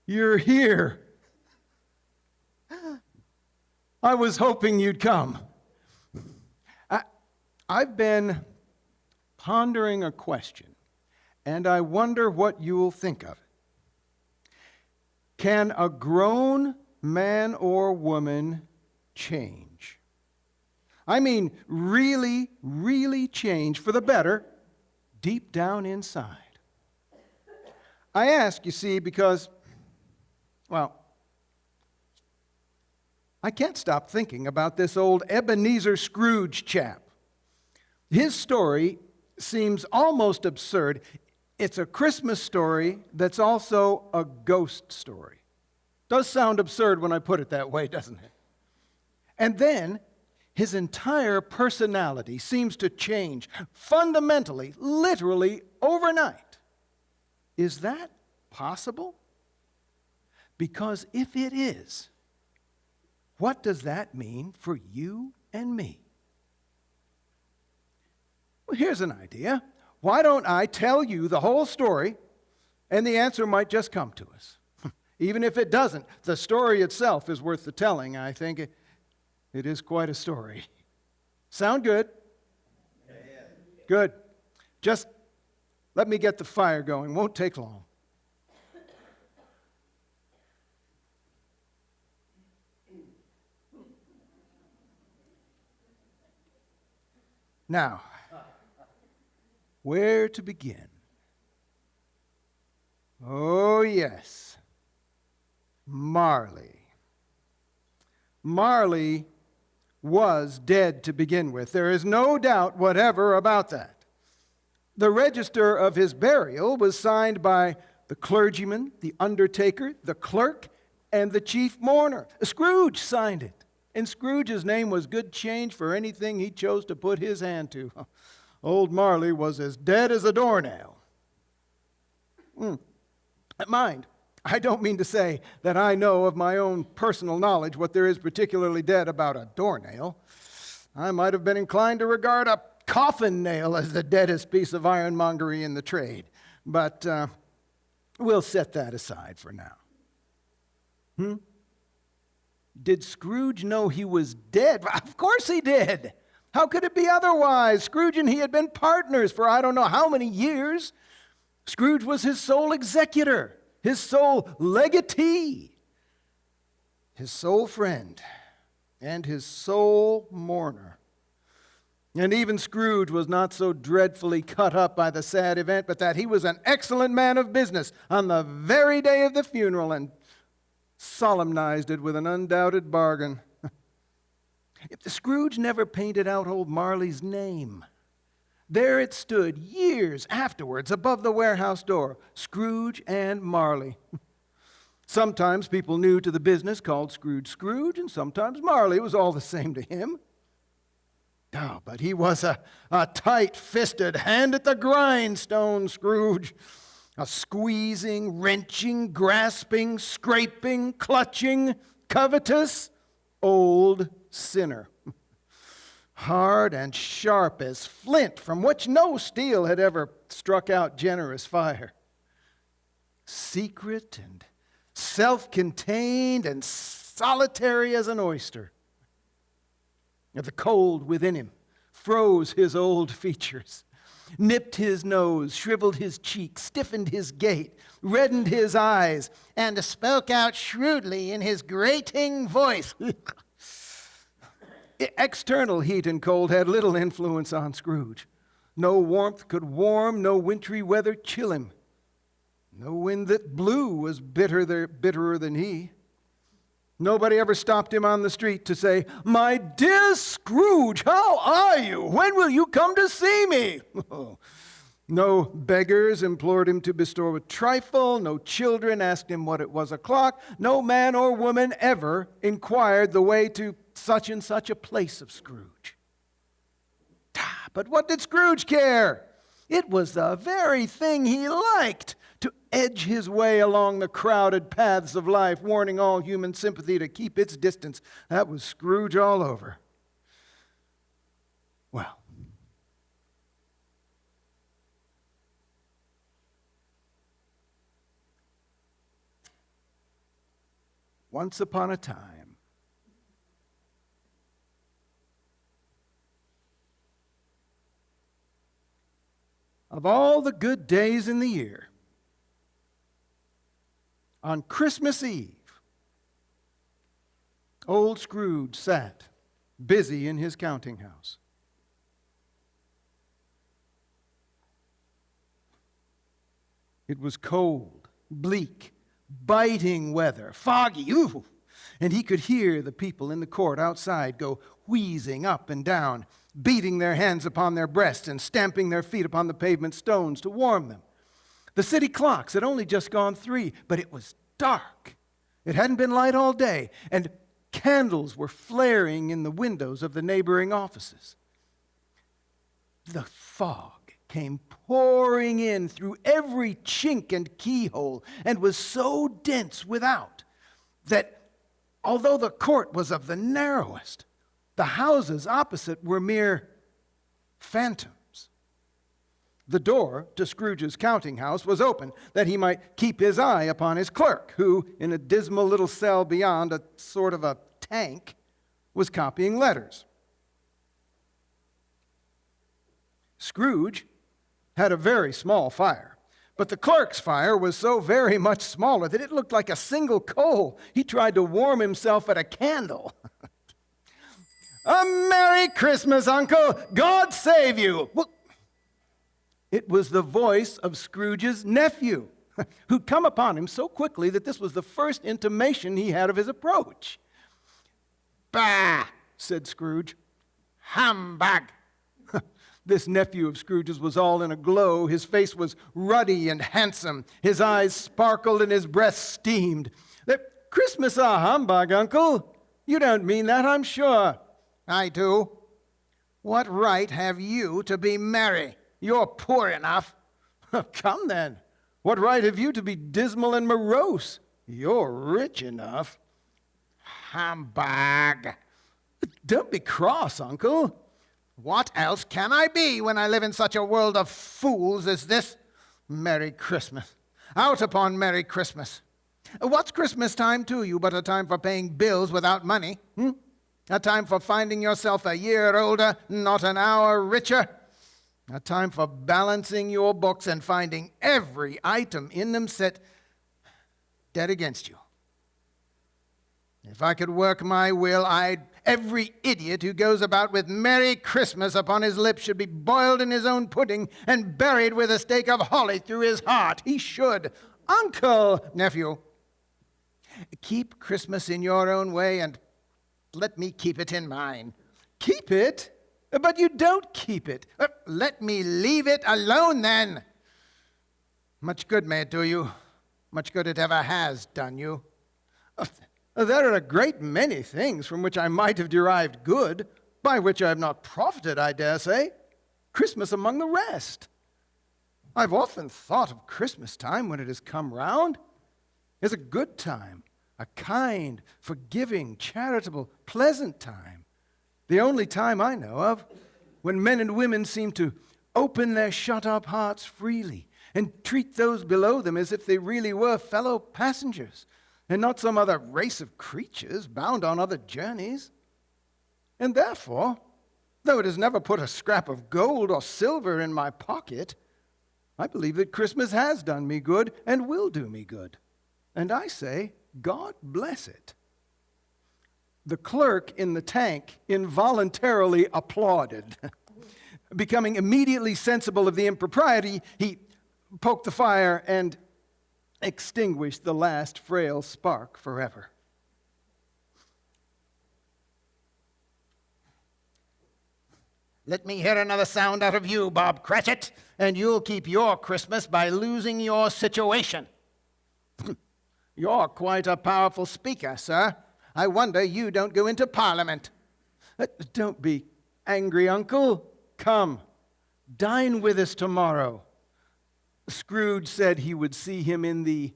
You're here. I was hoping you'd come. I've been pondering a question, and I wonder what you'll think of it. Can a grown man or woman change? I mean, really, really change for the better deep down inside. I ask, you see, because, well, I can't stop thinking about this old Ebenezer Scrooge chap. His story seems almost absurd. It's a Christmas story that's also a ghost story. Does sound absurd when I put it that way, doesn't it? And then his entire personality seems to change fundamentally, literally overnight. Is that possible? Because if it is, what does that mean for you and me? Well, here's an idea. Why don't I tell you the whole story, and the answer might just come to us. Even if it doesn't, the story itself is worth the telling. I think it is quite a story. Sound good? Yeah. Good. Just let me get the fire going. Won't take long. Now, where to begin? Oh, yes. Marley. Marley was dead to begin with. There is no doubt whatever about that. The register of his burial was signed by the clergyman, the undertaker, the clerk, and the chief mourner. Scrooge signed it. And Scrooge's name was good change for anything he chose to put his hand to. Old Marley was as dead as a doornail. Mind, I don't mean to say that I know of my own personal knowledge what there is particularly dead about a doornail. I might have been inclined to regard a coffin nail as the deadest piece of ironmongery in the trade. But we'll set that aside for now. Did Scrooge know he was dead? Of course he did. How could it be otherwise? Scrooge and he had been partners for I don't know how many years. Scrooge was his sole executor, his sole legatee, his sole friend, and his sole mourner. And even Scrooge was not so dreadfully cut up by the sad event, but that he was an excellent man of business on the very day of the funeral and solemnized it with an undoubted bargain. If the Scrooge never painted out old Marley's name, there it stood years afterwards above the warehouse door, Scrooge and Marley. Sometimes people new to the business called Scrooge Scrooge, and sometimes Marley. It was all the same to him. Oh, but he was a tight-fisted, hand-at-the-grindstone Scrooge. A squeezing, wrenching, grasping, scraping, clutching, covetous, old sinner. Hard and sharp as flint, from which no steel had ever struck out generous fire. Secret and self-contained and solitary as an oyster. The cold within him froze his old features, nipped his nose, shriveled his cheeks, stiffened his gait, reddened his eyes, and spoke out shrewdly in his grating voice. External heat and cold had little influence on Scrooge. No warmth could warm, no wintry weather chill him. No wind that blew was bitterer than he. Nobody ever stopped him on the street to say, "My dear Scrooge, how are you? When will you come to see me?" No beggars implored him to bestow a trifle. No children asked him what it was o'clock. No man or woman ever inquired the way to such and such a place of Scrooge. But what did Scrooge care? It was the very thing he liked, to edge his way along the crowded paths of life, warning all human sympathy to keep its distance. That was Scrooge all over. Well, once upon a time, of all the good days in the year, on Christmas Eve, old Scrooge sat busy in his counting house. It was cold, bleak, biting weather, foggy, and he could hear the people in the court outside go wheezing up and down, beating their hands upon their breasts and stamping their feet upon the pavement stones to warm them. The city clocks had only just gone 3, but it was dark. It hadn't been light all day, and candles were flaring in the windows of the neighboring offices. The fog came pouring in through every chink and keyhole and was so dense without that, although the court was of the narrowest, the houses opposite were mere phantoms. The door to Scrooge's counting house was open that he might keep his eye upon his clerk, who, in a dismal little cell beyond, a sort of a tank, was copying letters. Scrooge had a very small fire, but the clerk's fire was so very much smaller that it looked like a single coal. He tried to warm himself at a candle. "A Merry Christmas, Uncle! God save you!" Well, it was the voice of Scrooge's nephew, who'd come upon him so quickly that this was the first intimation he had of his approach. "Bah!" said Scrooge. "Humbug!" This nephew of Scrooge's was all in a glow. His face was ruddy and handsome. His eyes sparkled and his breath steamed. "Christmas a humbug, Uncle? You don't mean that, I'm sure." "I do. What right have you to be merry? You're poor enough." "Come then. What right have you to be dismal and morose? You're rich enough." "Humbug." "Don't be cross, Uncle." "What else can I be when I live in such a world of fools as this? Merry Christmas. Out upon Merry Christmas. What's Christmas time to you but a time for paying bills without money? A time for finding yourself a year older, not an hour richer? A time for balancing your books and finding every item in them set dead against you. If I could work my will, every idiot who goes about with Merry Christmas upon his lips should be boiled in his own pudding and buried with a stake of holly through his heart. He should. Uncle, nephew, keep Christmas in your own way and let me keep it in mine." "Keep it? But you don't keep it." "Let me leave it alone then. Much good may it do you. Much good it ever has done you." "There are a great many things from which I might have derived good, by which I have not profited, I dare say. Christmas among the rest. I've often thought of Christmas time when it has come round as a good time, a kind, forgiving, charitable, pleasant time. The only time I know of when men and women seem to open their shut-up hearts freely and treat those below them as if they really were fellow passengers and not some other race of creatures bound on other journeys. And therefore, though it has never put a scrap of gold or silver in my pocket, I believe that Christmas has done me good and will do me good. And I say, God bless it." The clerk in the tank involuntarily applauded. Becoming immediately sensible of the impropriety, he poked the fire and extinguished the last frail spark forever. Let me hear another sound out of you, Bob Cratchit, and you'll keep your Christmas by losing your situation. You're quite a powerful speaker, sir. I wonder you don't go into Parliament. Don't be angry, Uncle. Come, dine with us tomorrow. Scrooge said he would see him in the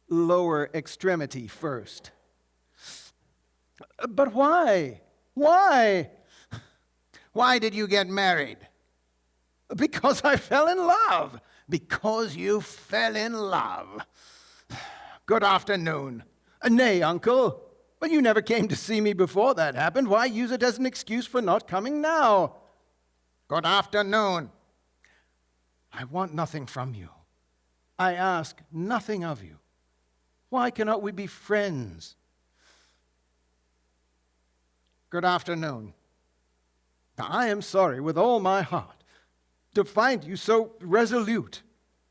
lower extremity first. But why? Why? Why did you get married? Because I fell in love. Because you fell in love. Good afternoon. Nay, Uncle, but you never came to see me before that happened. Why use it as an excuse for not coming now? Good afternoon. I want nothing from you. I ask nothing of you. Why cannot we be friends? Good afternoon. Now, I am sorry with all my heart to find you so resolute.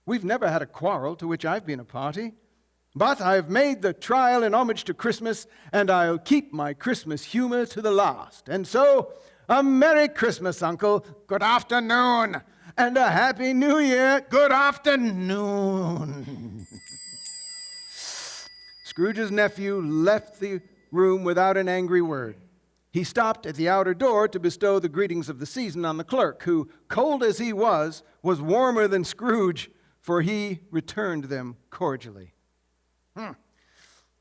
We've never had a quarrel to which I've been a party, but I've made the trial in homage to Christmas, and I'll keep my Christmas humor to the last. And so, a Merry Christmas, Uncle. Good afternoon. And a Happy New Year. Good afternoon. Scrooge's nephew left the room without an angry word. He stopped at the outer door to bestow the greetings of the season on the clerk, who, cold as he was warmer than Scrooge, for he returned them cordially.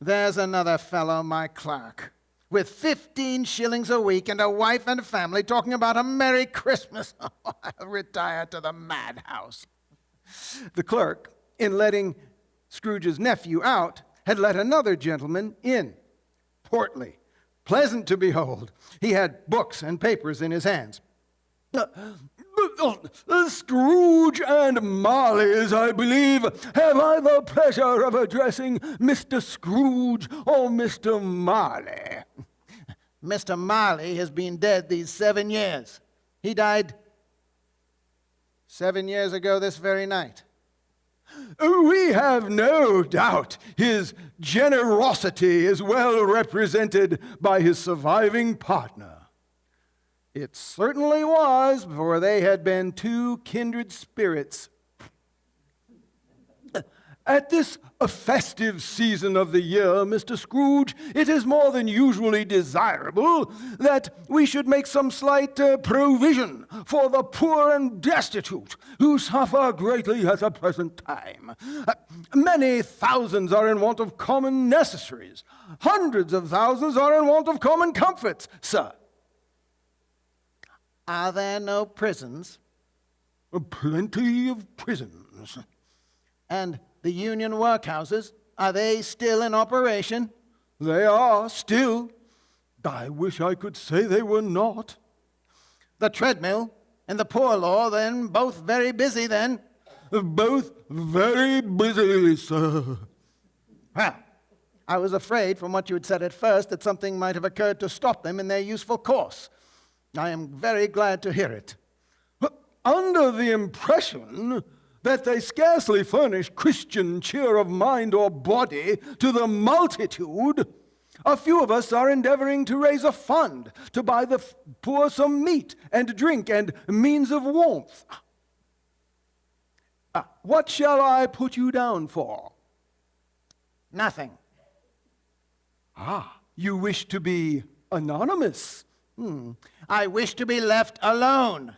There's another fellow, my clerk, with 15 shillings a week and a wife and family talking about a Merry Christmas. I'll retire to the madhouse. The clerk, in letting Scrooge's nephew out, had let another gentleman in, portly, pleasant to behold. He had books and papers in his hands. Scrooge and Marley's, I believe. Have I the pleasure of addressing Mr. Scrooge or Mr. Marley? Mr. Marley has been dead these 7 years. He died 7 years ago this very night. We have no doubt his generosity is well represented by his surviving partner. It certainly was, for they had been two kindred spirits. At this festive season of the year, Mr. Scrooge, it is more than usually desirable that we should make some slight provision for the poor and destitute who suffer greatly at the present time. Many thousands are in want of common necessaries. Hundreds of thousands are in want of common comforts, sir. Are there no prisons? Plenty of prisons. And the union workhouses, are they still in operation? They are still. I wish I could say they were not. The treadmill and the Prioleau, then, both very busy, then? Both very busy, sir. Well, I was afraid from what you had said at first that something might have occurred to stop them in their useful course. I am very glad to hear it. Under the impression that they scarcely furnish Christian cheer of mind or body to the multitude, a few of us are endeavoring to raise a fund to buy the poor some meat and drink and means of warmth. What shall I put you down for? Nothing. You wish to be anonymous? I wish to be left alone.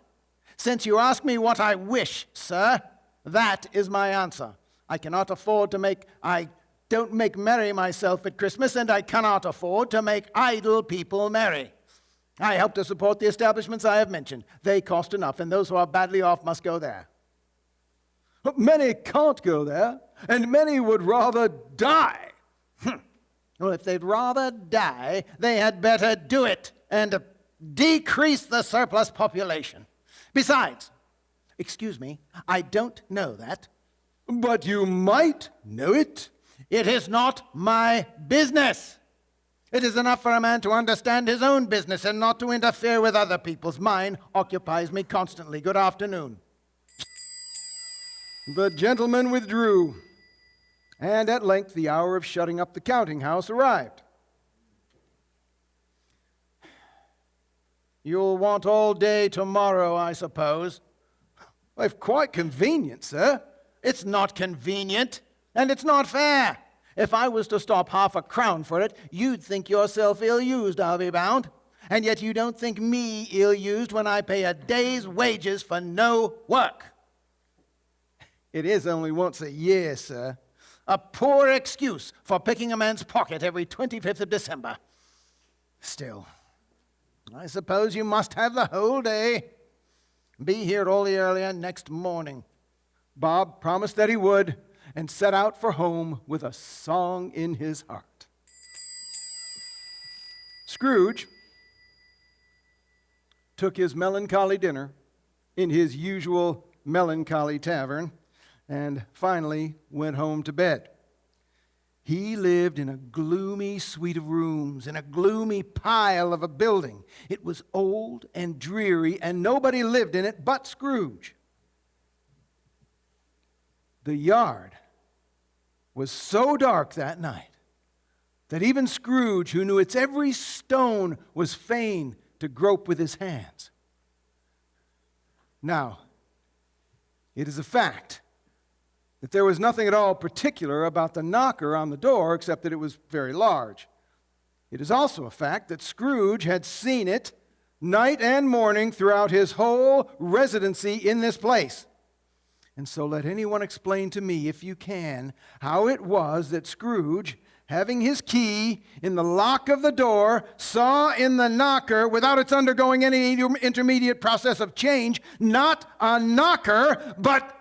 Since you ask me what I wish, sir, that is my answer. I cannot afford to I don't make merry myself at Christmas, and I cannot afford to make idle people merry. I help to support the establishments I have mentioned. They cost enough, and those who are badly off must go there. But many can't go there, and many would rather die. Well, if they'd rather die, they had better do it and decrease the surplus population. Besides, excuse me, I don't know that. But you might know it. It is not my business. It is enough for a man to understand his own business and not to interfere with other people's. Mine occupies me constantly. Good afternoon. The gentleman withdrew, and at length the hour of shutting up the counting house arrived. You'll want all day tomorrow, I suppose. If quite convenient, sir. It's not convenient, and it's not fair. If I was to stop half a crown for it, you'd think yourself ill-used, I'll be bound. And yet you don't think me ill-used when I pay a day's wages for no work. It is only once a year, sir. A poor excuse for picking a man's pocket every 25th of December. Still, I suppose you must have the whole day. Be here all the earlier next morning. Bob promised that he would, and set out for home with a song in his heart. Scrooge took his melancholy dinner in his usual melancholy tavern, and finally went home to bed. He lived in a gloomy suite of rooms, in a gloomy pile of a building. It was old and dreary, and nobody lived in it but Scrooge. The yard was so dark that night that even Scrooge, who knew its every stone, was fain to grope with his hands. Now, it is a fact that there was nothing at all particular about the knocker on the door except that it was very large. It is also a fact that Scrooge had seen it night and morning throughout his whole residency in this place. And so let anyone explain to me, if you can, how it was that Scrooge, having his key in the lock of the door, saw in the knocker, without its undergoing any intermediate process of change, not a knocker, but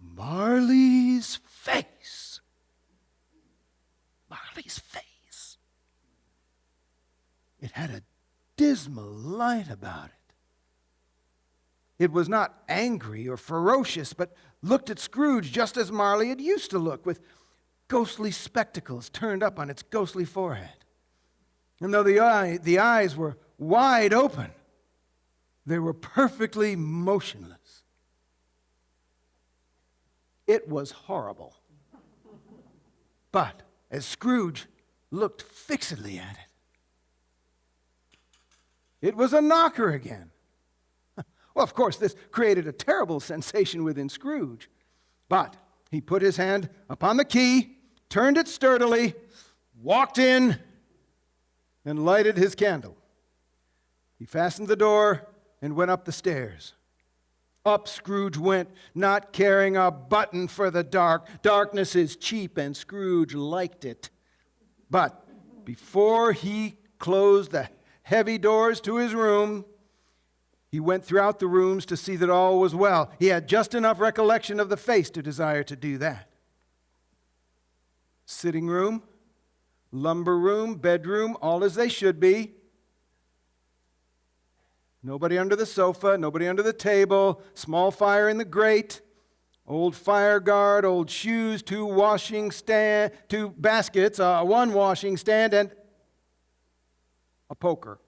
Marley's face. Marley's face. It had a dismal light about it. It was not angry or ferocious, but looked at Scrooge just as Marley had used to look, with ghostly spectacles turned up on its ghostly forehead. And though the eyes were wide open, they were perfectly motionless. It was horrible. But as Scrooge looked fixedly at it was a knocker again. Well, of course, this created a terrible sensation within Scrooge. But he put his hand upon the key, turned it sturdily, walked in, and lighted his candle. He fastened the door and went up the stairs. Up Scrooge went, not caring a button for the dark. Darkness is cheap, and Scrooge liked it. But before he closed the heavy doors to his room, he went throughout the rooms to see that all was well. He had just enough recollection of the face to desire to do that. Sitting room, lumber room, bedroom, all as they should be. Nobody under the sofa, nobody under the table, small fire in the grate, old fire guard, old shoes, two baskets, one washing stand, and a poker.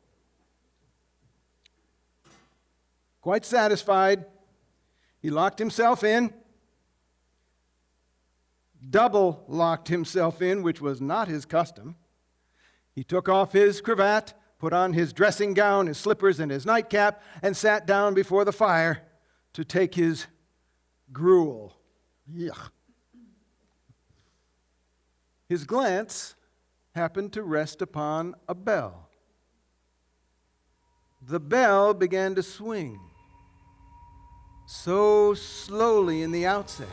Quite satisfied, he locked himself in, double locked himself in, which was not his custom. He took off his cravat, put on his dressing gown, his slippers, and his nightcap, and sat down before the fire to take his gruel. Yuck. His glance happened to rest upon a bell. The bell began to swing so slowly in the outset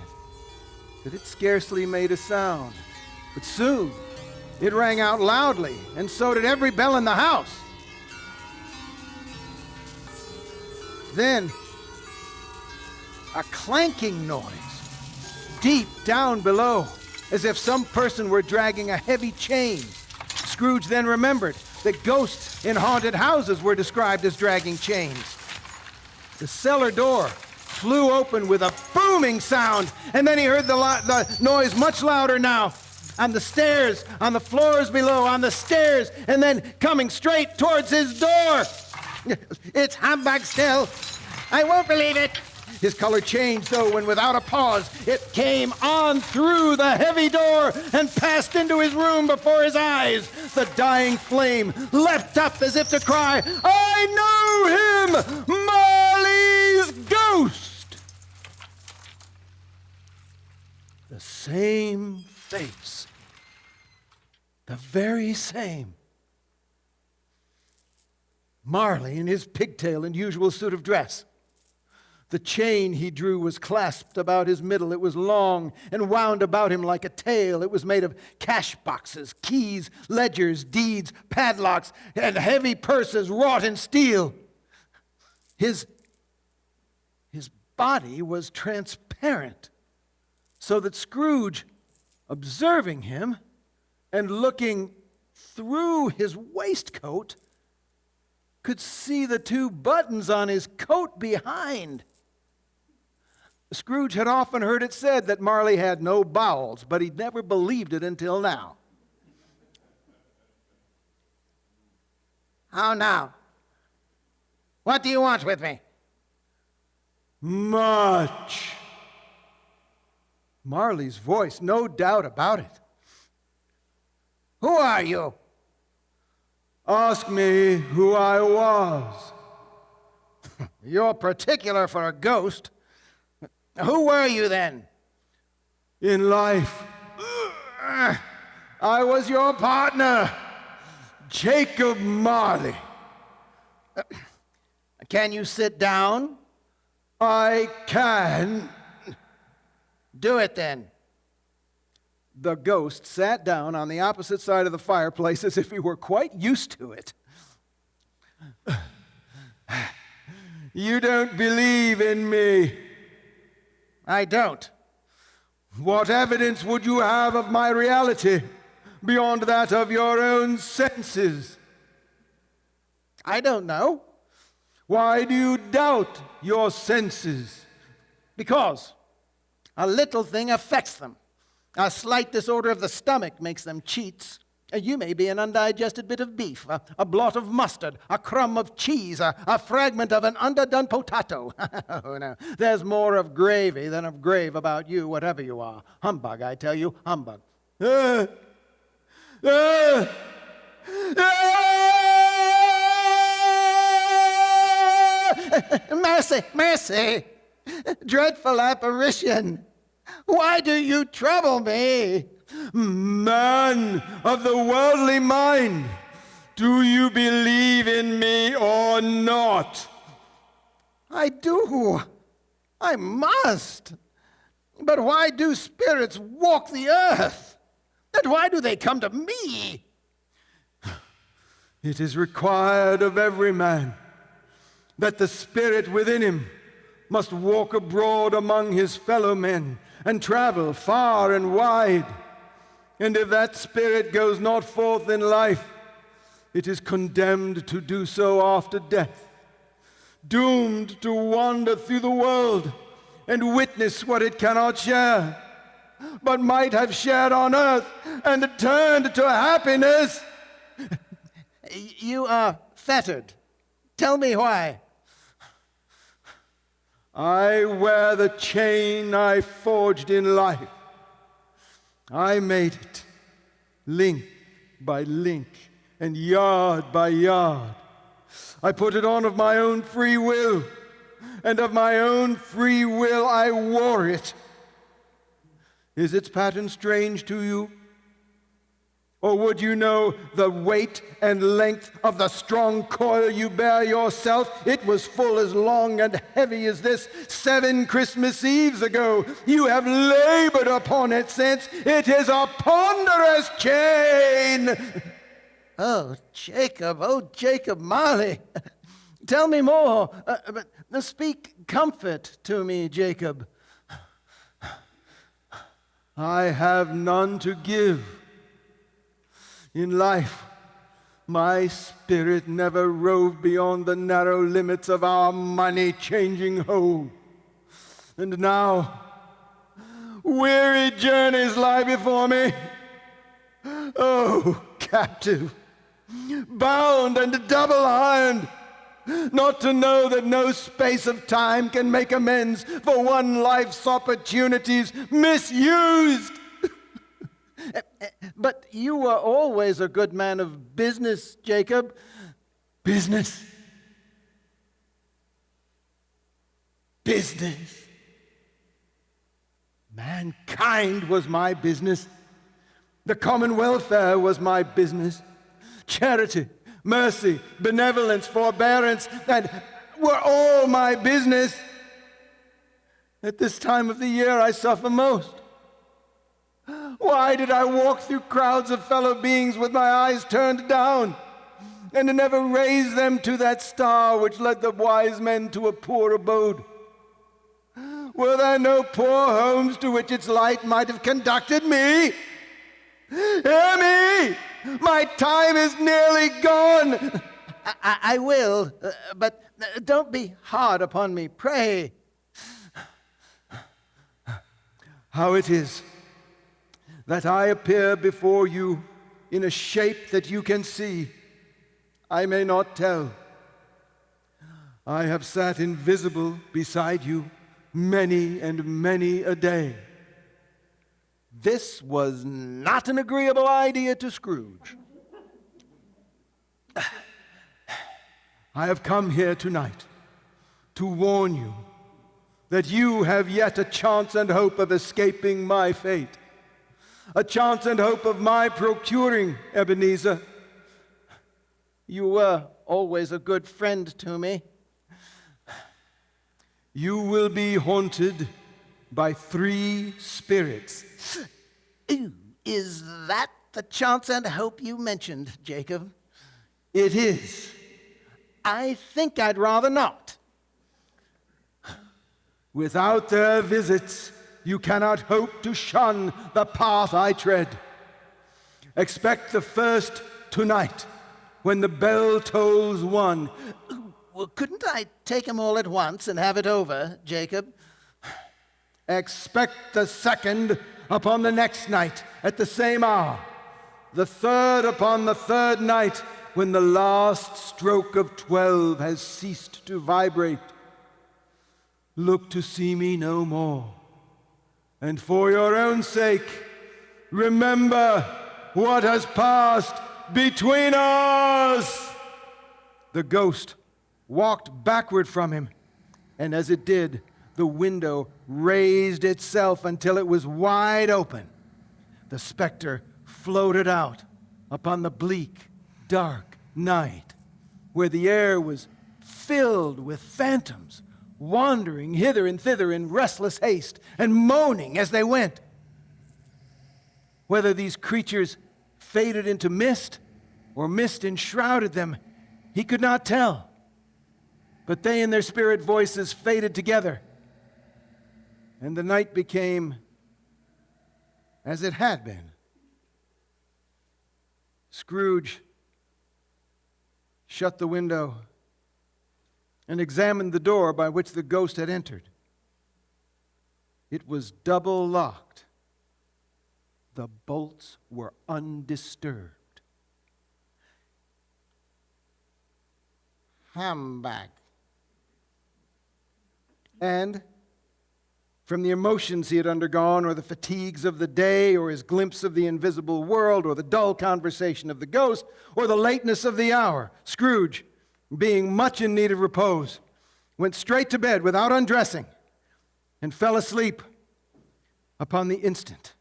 that it scarcely made a sound. But soon it rang out loudly, and so did every bell in the house. Then a clanking noise deep down below, as if some person were dragging a heavy chain. Scrooge then remembered that ghosts in haunted houses were described as dragging chains. The cellar door flew open with a booming sound, and then he heard the noise much louder now. On the stairs, on the floors below, on the stairs, and then coming straight towards his door. It's humbug still. I won't believe it. His color changed, though, when without a pause, it came on through the heavy door and passed into his room before his eyes. The dying flame leapt up as if to cry, "I know him! Marley's ghost!" The same face. The very same. Marley in his pigtail and usual suit of dress. The chain he drew was clasped about his middle. It was long and wound about him like a tail. It was made of cash boxes, keys, ledgers, deeds, padlocks, and heavy purses wrought in steel. His body was transparent, so that Scrooge, observing him and looking through his waistcoat, could see the two buttons on his coat behind. Scrooge had often heard it said that Marley had no bowels, but he'd never believed it until now. "How now? What do you want with me?" "Much." Marley's voice, no doubt about it. "Who are you?" "Ask me who I was." "You're particular for a ghost. Who were you then?" "In life, I was your partner, Jacob Marley." "Can you sit down?" "I can." "Do it then." The ghost sat down on the opposite side of the fireplace as if he were quite used to it. "You don't believe in me." "I don't." "What evidence would you have of my reality beyond that of your own senses?" "I don't know." "Why do you doubt your senses?" "Because a little thing affects them. A slight disorder of the stomach makes them cheats. You may be an undigested bit of beef, a blot of mustard, a crumb of cheese, a fragment of an underdone potato. Oh, no, there's more of gravy than of grave about you, whatever you are. Humbug, I tell you, humbug." "Mercy, mercy! Dreadful apparition! Why do you trouble me?" "Man of the worldly mind, do you believe in me or not?" "I do. I must. But why do spirits walk the earth? And why do they come to me?" "It is required of every man that the spirit within him must walk abroad among his fellow men and travel far and wide. And if that spirit goes not forth in life, it is condemned to do so after death, doomed to wander through the world and witness what it cannot share, but might have shared on earth and turned to happiness." "You are fettered. Tell me why." "I wear the chain I forged in life. I made it, link by link and yard by yard. I put it on of my own free will, and of my own free will I wore it. Is its pattern strange to you? Or would you know the weight and length of the strong coil you bear yourself? It was full as long and heavy as this 7 Christmas Eves ago. You have labored upon it since. It is a ponderous chain." Oh, Jacob Marley. Tell me more. But speak comfort to me, Jacob. "I have none to give. In life, my spirit never roved beyond the narrow limits of our money-changing home. And now, weary journeys lie before me. Oh, captive, bound and double-ironed, Not to know that no space of time can make amends for one life's opportunities misused. But you were always a good man of business, Jacob. Business. Business. Mankind was my business. The common welfare was my business. Charity, mercy, benevolence, forbearance, that were all my business. At this time of the year, I suffer most. Why did I walk through crowds of fellow beings with my eyes turned down, and to never raise them to that star which led the wise men to a poor abode? Were there no poor homes to which its light might have conducted me? Hear me! My time is nearly gone. I will, but don't be hard upon me, pray. How it is that I appear before you in a shape that you can see, I may not tell. I have sat invisible beside you many and many a day. This was not an agreeable idea to Scrooge. I have come here tonight to warn you that you have yet a chance and hope of escaping my fate, a chance and hope of my procuring Ebenezer. You were always a good friend to me. You will be haunted by 3 spirits. Is that the chance and hope you mentioned, Jacob? It is. I think I'd rather not. Without their visits, you cannot hope to shun the path I tread. Expect the first tonight, when the bell tolls 1. Well, couldn't I take them all at once and have it over, Jacob? Expect the second upon the next night at the same hour. The third upon the third night, when the last stroke of 12 has ceased to vibrate. Look to see me no more. And for your own sake, remember what has passed between us. The ghost walked backward from him, and as it did, the window raised itself until it was wide open. The specter floated out upon the bleak, dark night, where the air was filled with phantoms, wandering hither and thither in restless haste and moaning as they went. Whether these creatures faded into mist or mist enshrouded them, he could not tell. But they and their spirit voices faded together, and the night became as it had been. Scrooge shut the window and examined the door by which the ghost had entered. It was double locked. The bolts were undisturbed. Humbug. And from the emotions he had undergone, or the fatigues of the day, or his glimpse of the invisible world, or the dull conversation of the ghost, or the lateness of the hour, Scrooge, being much in need of repose, went straight to bed without undressing, and fell asleep upon the instant.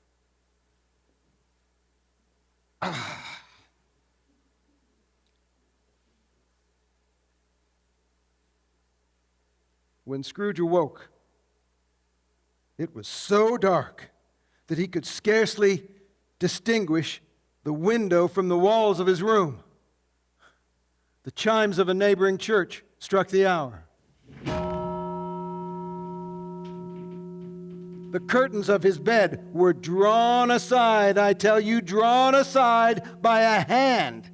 When Scrooge awoke, it was so dark that he could scarcely distinguish the window from the walls of his room. The chimes of a neighboring church struck the hour. The curtains of his bed were drawn aside, I tell you, drawn aside by a hand.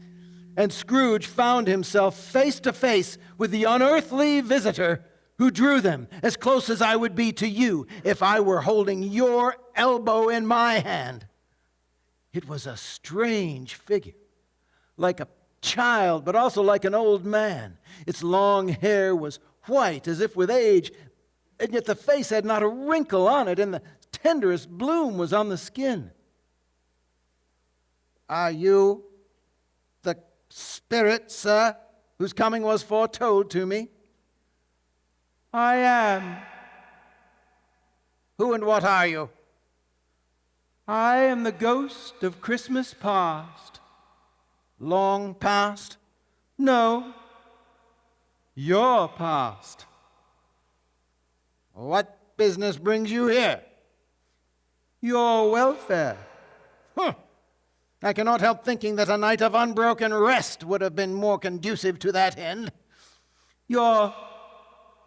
And Scrooge found himself face to face with the unearthly visitor who drew them as close as I would be to you if I were holding your elbow in my hand. It was a strange figure, like a child, but also like an old man. Its long hair was white as if with age, and yet the face had not a wrinkle on it, and the tenderest bloom was on the skin. Are you the spirit, sir, whose coming was foretold to me? I am. Who and what are you? I am the ghost of Christmas past. Long past? No, your past. What business brings you here? Your welfare. I cannot help thinking that a night of unbroken rest would have been more conducive to that end. Your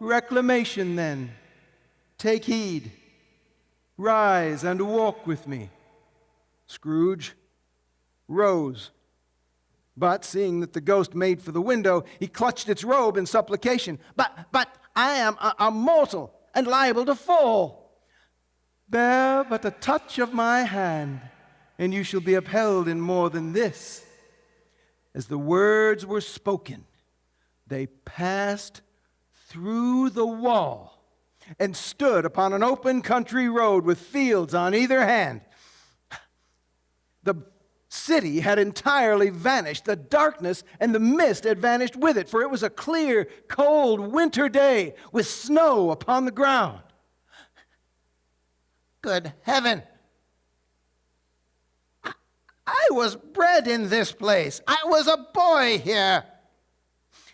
reclamation, then. Take heed. Rise and walk with me. Scrooge rose. But seeing that the ghost made for the window, he clutched its robe in supplication. But I am a mortal and liable to fall. Bear but a touch of my hand, and you shall be upheld in more than this. As the words were spoken, they passed through the wall and stood upon an open country road with fields on either hand. The city had entirely vanished. The darkness and the mist had vanished with it, for it was a clear, cold winter day with snow upon the ground. Good heaven! I was bred in this place. I was a boy here.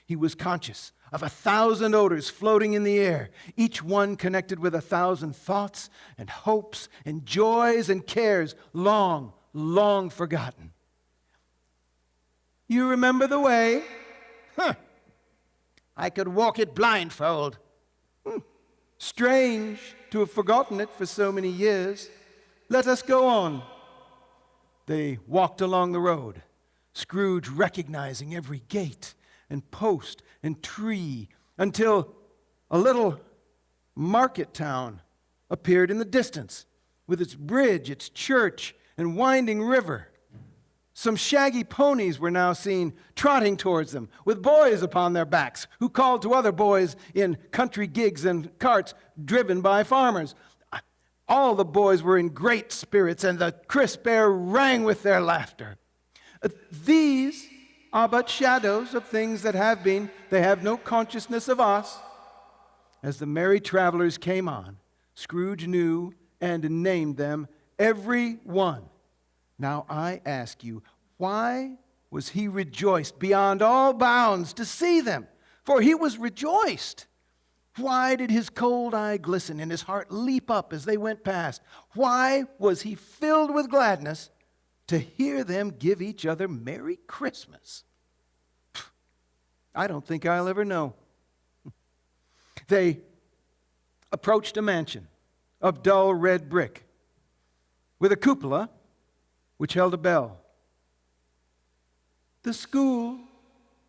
He was conscious of 1,000 odors floating in the air, each one connected with 1,000 thoughts and hopes and joys and cares long, long forgotten. You remember the way? I could walk it blindfold. Strange to have forgotten it for so many years. Let us go on. They walked along the road, Scrooge recognizing every gate and post and tree, until a little market town appeared in the distance, with its bridge, its church, and winding river. Some shaggy ponies were now seen trotting towards them, with boys upon their backs, who called to other boys in country gigs and carts driven by farmers. All the boys were in great spirits, and the crisp air rang with their laughter. These are but shadows of things that have been. They have no consciousness of us. As the merry travelers came on, Scrooge knew and named them, every one. Now I ask you, why was he rejoiced beyond all bounds to see them? For he was rejoiced. Why did his cold eye glisten and his heart leap up as they went past? Why was he filled with gladness to hear them give each other Merry Christmas? I don't think I'll ever know. They approached a mansion of dull red brick with a cupola which held a bell. The school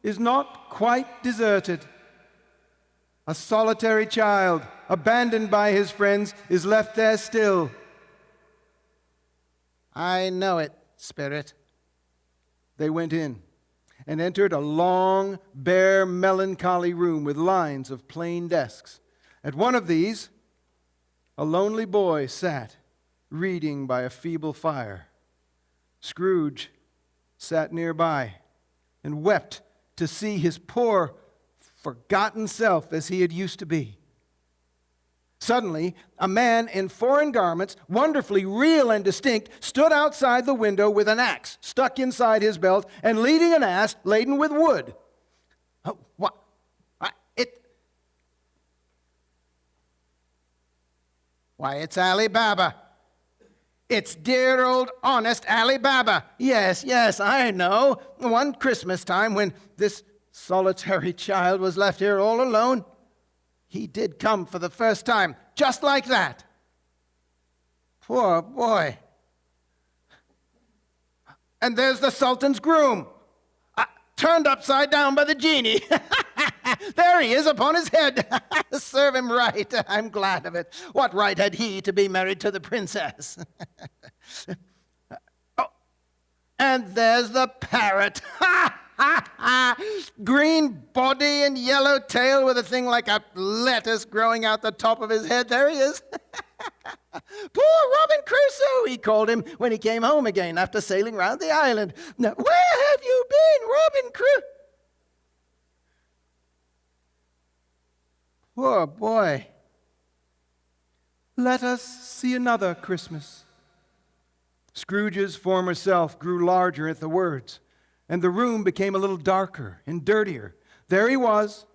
is not quite deserted. A solitary child, abandoned by his friends, is left there still. I know it, Spirit. They went in and entered a long, bare, melancholy room with lines of plain desks. At one of these, a lonely boy sat, reading by a feeble fire. Scrooge sat nearby and wept to see his poor, forgotten self as he had used to be. Suddenly, a man in foreign garments, wonderfully real and distinct, stood outside the window with an axe stuck inside his belt and leading an ass laden with wood. Oh, what? Why, it's Ali Baba. It's dear old honest Ali Baba. Yes, I know. One Christmas time when this solitary child was left here all alone, he did come for the first time, just like that. Poor boy. And there's the Sultan's groom, turned upside down by the genie. There he is upon his head. Serve him right. I'm glad of it. What right had he to be married to the princess? Oh, and there's the parrot. Ha! Green body and yellow tail with a thing like a lettuce growing out the top of his head. There he is. Poor Robin Crusoe, he called him when he came home again after sailing round the island. Now, where have you been, Robin Crusoe? Poor boy. Let us see another Christmas. Scrooge's former self grew larger at the words, and the room became a little darker and dirtier. There he was,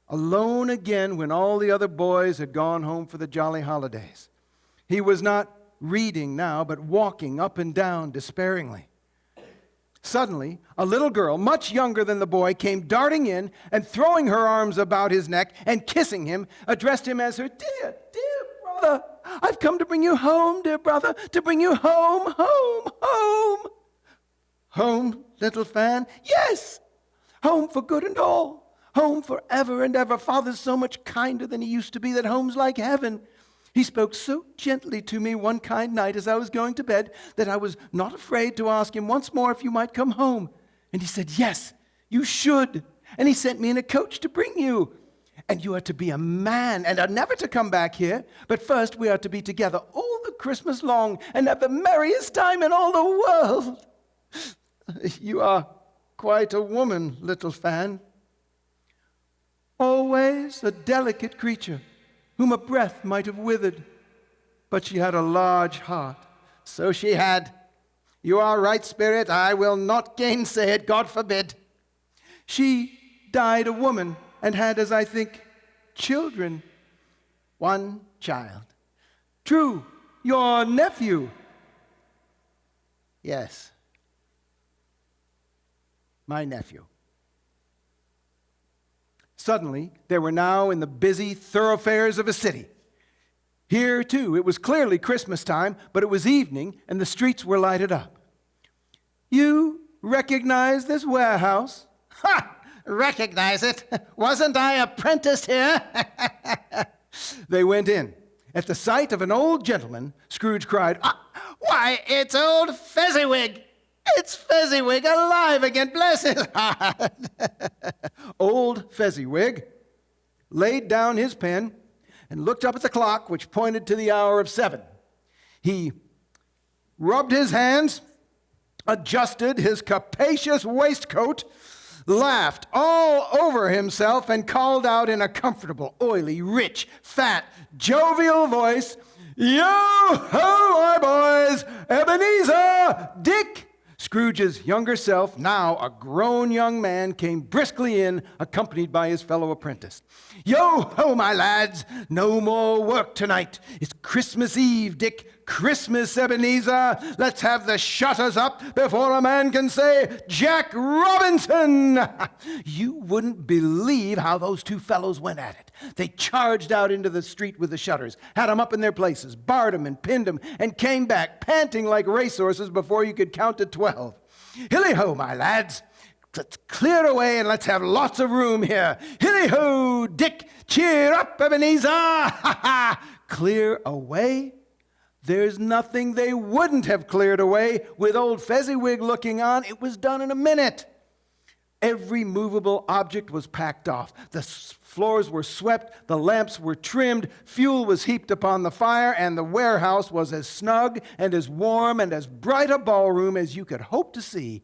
alone again when all the other boys had gone home for the jolly holidays. He was not reading now, but walking up and down despairingly. Suddenly, a little girl, much younger than the boy, came darting in and throwing her arms about his neck and kissing him, addressed him as her dear brother. I've come to bring you home, dear brother, to bring you home, home, home. Home, little Fan? Yes, home for good and all, home forever and ever. Father's so much kinder than he used to be that home's like heaven. He spoke so gently to me one kind night as I was going to bed that I was not afraid to ask him once more if you might come home. And he said, yes, you should. And he sent me in a coach to bring you. And you are to be a man and are never to come back here. But first we are to be together all the Christmas long and have the merriest time in all the world. You are quite a woman, little Fan. Always a delicate creature, whom a breath might have withered. But she had a large heart. So she had. You are right, Spirit. I will not gainsay it, God forbid. She died a woman and had, as I think, children. One child. True, your nephew. Yes. My nephew. Suddenly, they were now in the busy thoroughfares of a city. Here, too, it was clearly Christmas time, but it was evening and the streets were lighted up. You recognize this warehouse? Ha! Recognize it? Wasn't I apprenticed here? They went in. At the sight of an old gentleman, Scrooge cried, Why, it's old Fezziwig! It's Fezziwig alive again, bless his heart! Old Fezziwig laid down his pen and looked up at the clock, which pointed to the hour of 7. He rubbed his hands, adjusted his capacious waistcoat, laughed all over himself, and called out in a comfortable, oily, rich, fat, jovial voice, Yo-ho, my boys! Ebenezer! Dick! Scrooge's younger self, now a grown young man, came briskly in, accompanied by his fellow apprentice. Yo-ho, my lads! No more work tonight. It's Christmas Eve, Dick. Christmas, Ebenezer. Let's have the shutters up before a man can say, Jack Robinson! You wouldn't believe how those two fellows went at it. They charged out into the street with the shutters, had them up in their places, barred them and pinned them, and came back panting like racehorses before you could count to 12. Hilly-ho, my lads! Let's clear away and let's have lots of room here. Hilly-ho, Dick! Cheer up, Ebenezer! Ha ha! Clear away? There's nothing they wouldn't have cleared away. With old Fezziwig looking on, it was done in a minute. Every movable object was packed off. The floors were swept, the lamps were trimmed, fuel was heaped upon the fire, and the warehouse was as snug and as warm and as bright a ballroom as you could hope to see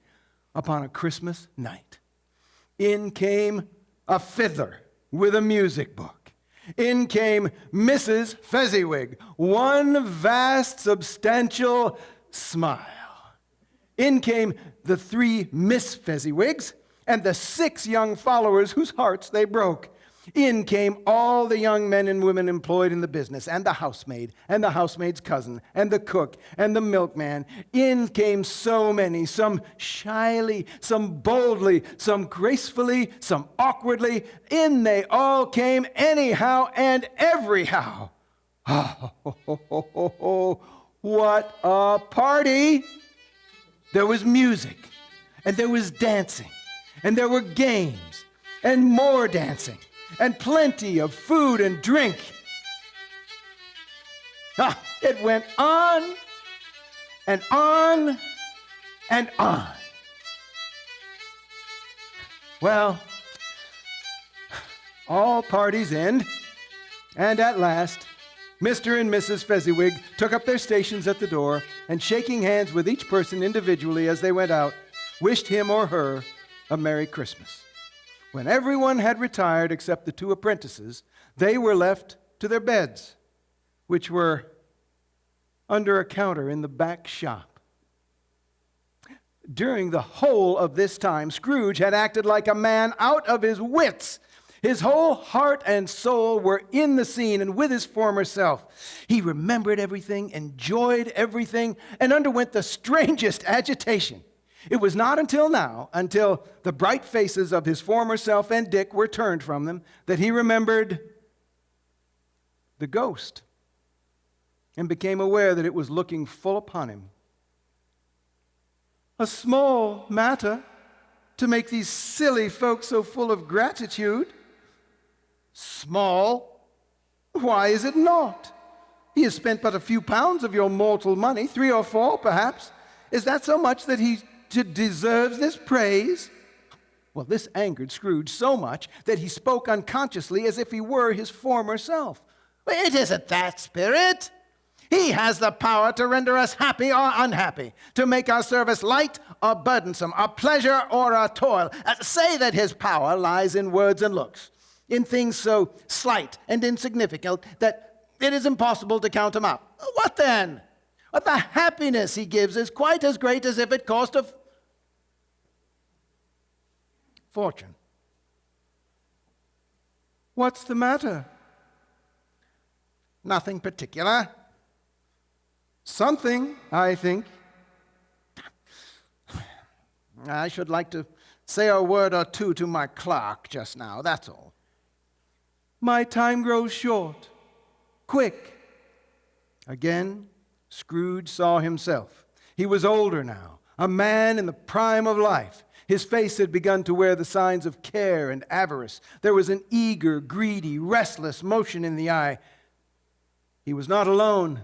upon a Christmas night. In came a fiddler with a music book. In came Mrs. Fezziwig, one vast, substantial smile. In came the 3 Miss Fezziwigs and the 6 young followers whose hearts they broke. In came all the young men and women employed in the business, and the housemaid, and the housemaid's cousin, and the cook, and the milkman. In came so many, some shyly, some boldly, some gracefully, some awkwardly. In they all came anyhow and everyhow. Oh, what a party! There was music, and there was dancing, and there were games, and more dancing, and plenty of food and drink. It went on and on and on. Well, all parties end, and at last, Mr. and Mrs. Fezziwig took up their stations at the door, and shaking hands with each person individually as they went out, wished him or her a Merry Christmas. When everyone had retired except the two apprentices, they were left to their beds, which were under a counter in the back shop. During the whole of this time, Scrooge had acted like a man out of his wits. His whole heart and soul were in the scene and with his former self. He remembered everything, enjoyed everything, and underwent the strangest agitation. It was not until now, until the bright faces of his former self and Dick were turned from them, that he remembered the ghost and became aware that it was looking full upon him. A small matter to make these silly folks so full of gratitude. Small? Why is it not? He has spent but a few pounds of your mortal money, 3 or 4 perhaps. Is that so much that he deserves this praise? Well, this angered Scrooge so much that he spoke unconsciously as if he were his former self. It isn't that, Spirit. He has the power to render us happy or unhappy, to make our service light or burdensome, a pleasure or a toil. Say that his power lies in words and looks, in things so slight and insignificant that it is impossible to count them up. What then? What the happiness he gives is quite as great as if it cost a fortune. What's the matter? Nothing particular. Something, I think. I should like to say a word or two to my clerk just now, that's all. My time grows short. Quick. Again, Scrooge saw himself. He was older now, a man in the prime of life. His face had begun to wear the signs of care and avarice. There was an eager, greedy, restless motion in the eye. He was not alone,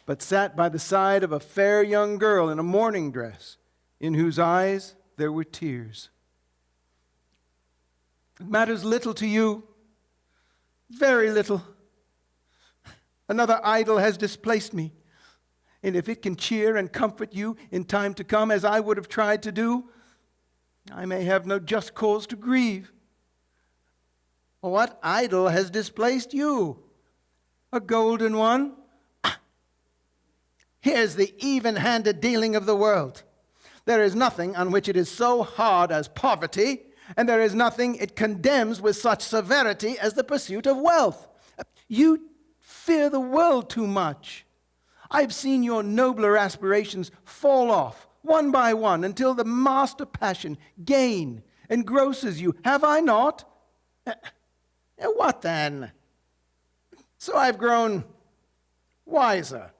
but sat by the side of a fair young girl in a mourning dress, in whose eyes there were tears. It matters little to you, very little. Another idol has displaced me, and if it can cheer and comfort you in time to come, as I would have tried to do, I may have no just cause to grieve. What idol has displaced you? A golden one. Here's the even-handed dealing of the world. There is nothing on which it is so hard as poverty, and there is nothing it condemns with such severity as the pursuit of wealth. You fear the world too much. I've seen your nobler aspirations fall off, one by one, until the master passion, gain, engrosses you. Have I not? What then? So I've grown wiser.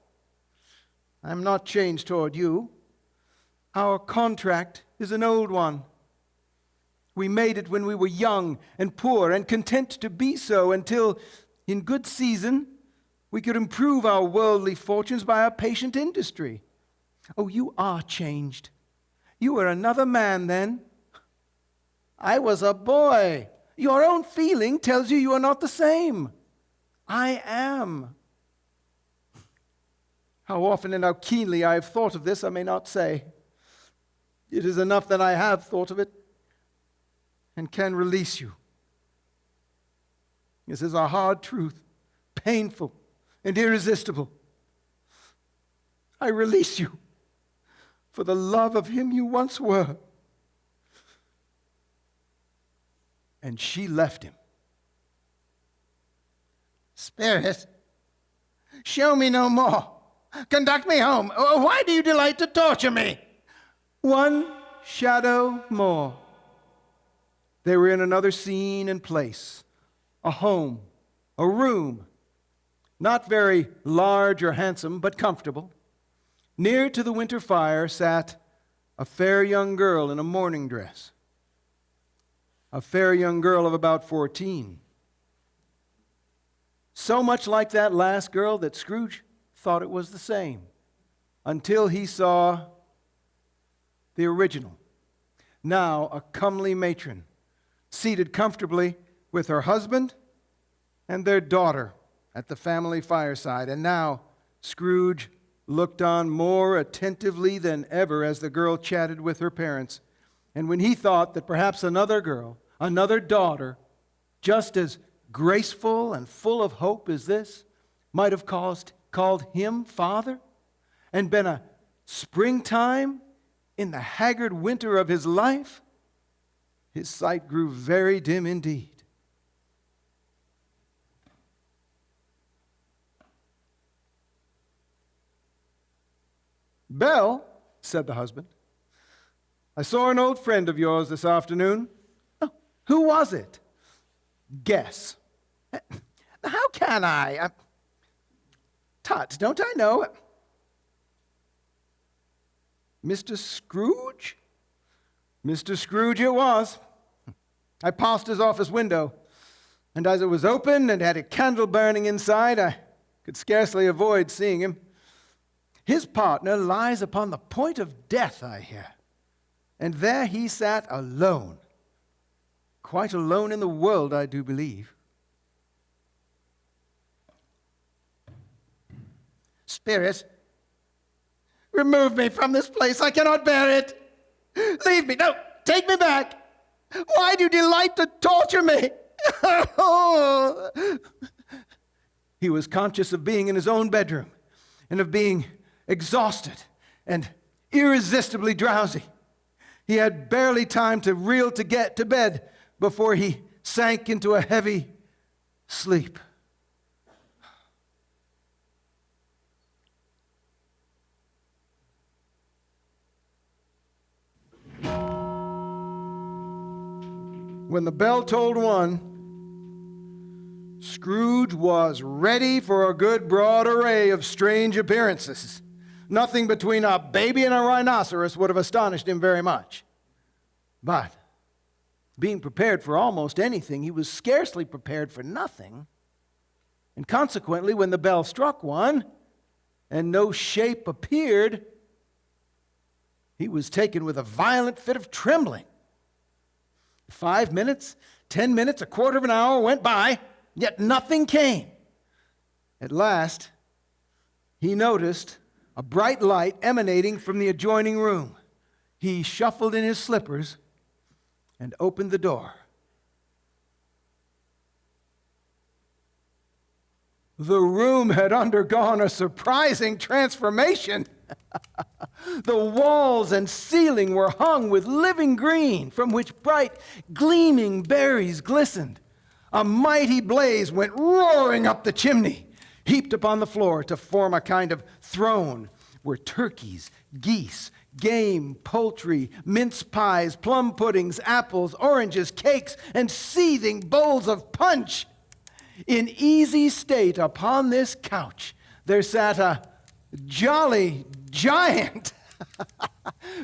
I'm not changed toward you. Our contract is an old one. We made it when we were young and poor and content to be so until, in good season, we could improve our worldly fortunes by our patient industry. Oh, you are changed. You are another man then. I was a boy. Your own feeling tells you you are not the same. I am. How often and how keenly I have thought of this, I may not say. It is enough that I have thought of it and can release you. This is a hard truth, painful and irresistible. I release you for the love of him you once were. And she left him. Spirit, show me no more. Conduct me home. Why do you delight to torture me? One shadow more. They were in another scene and place, a home, a room, not very large or handsome, but comfortable. Near to the winter fire sat a fair young girl in a mourning dress, a fair young girl of about 14. So much like that last girl that Scrooge thought it was the same, until he saw the original, now a comely matron seated comfortably with her husband and their daughter at the family fireside. And now Scrooge looked on more attentively than ever as the girl chatted with her parents. And when he thought that perhaps another girl, another daughter, just as graceful and full of hope as this, might have called him father and been a springtime in the haggard winter of his life, his sight grew very dim indeed. "Belle," said the husband, "I saw an old friend of yours this afternoon." "Oh, who was it?" "Guess." How can I? Tut, don't I know? "Mr. Scrooge?" "Mr. Scrooge it was. I passed his office window, and as it was open and had a candle burning inside, I could scarcely avoid seeing him. His partner lies upon the point of death, I hear, and there he sat alone. Quite alone in the world, I do believe." "Spirit, remove me from this place. I cannot bear it. Leave me. No, take me back. Why do you delight to torture me?" He was conscious of being in his own bedroom and of being exhausted and irresistibly drowsy. He had barely time to reel to get to bed before he sank into a heavy sleep. When the bell tolled 1, Scrooge was ready for a good broad array of strange appearances. Nothing between a baby and a rhinoceros would have astonished him very much. But, being prepared for almost anything, he was scarcely prepared for nothing. And consequently, when the bell struck 1 and no shape appeared, he was taken with a violent fit of trembling. 5 minutes, 10 minutes, a quarter of an hour went by, yet nothing came. At last, he noticed a bright light emanating from the adjoining room. He shuffled in his slippers and opened the door. The room had undergone a surprising transformation. The walls and ceiling were hung with living green, from which bright, gleaming berries glistened. A mighty blaze went roaring up the chimney. Heaped upon the floor to form a kind of throne were turkeys, geese, game, poultry, mince pies, plum puddings, apples, oranges, cakes, and seething bowls of punch. In easy state upon this couch there sat a jolly giant,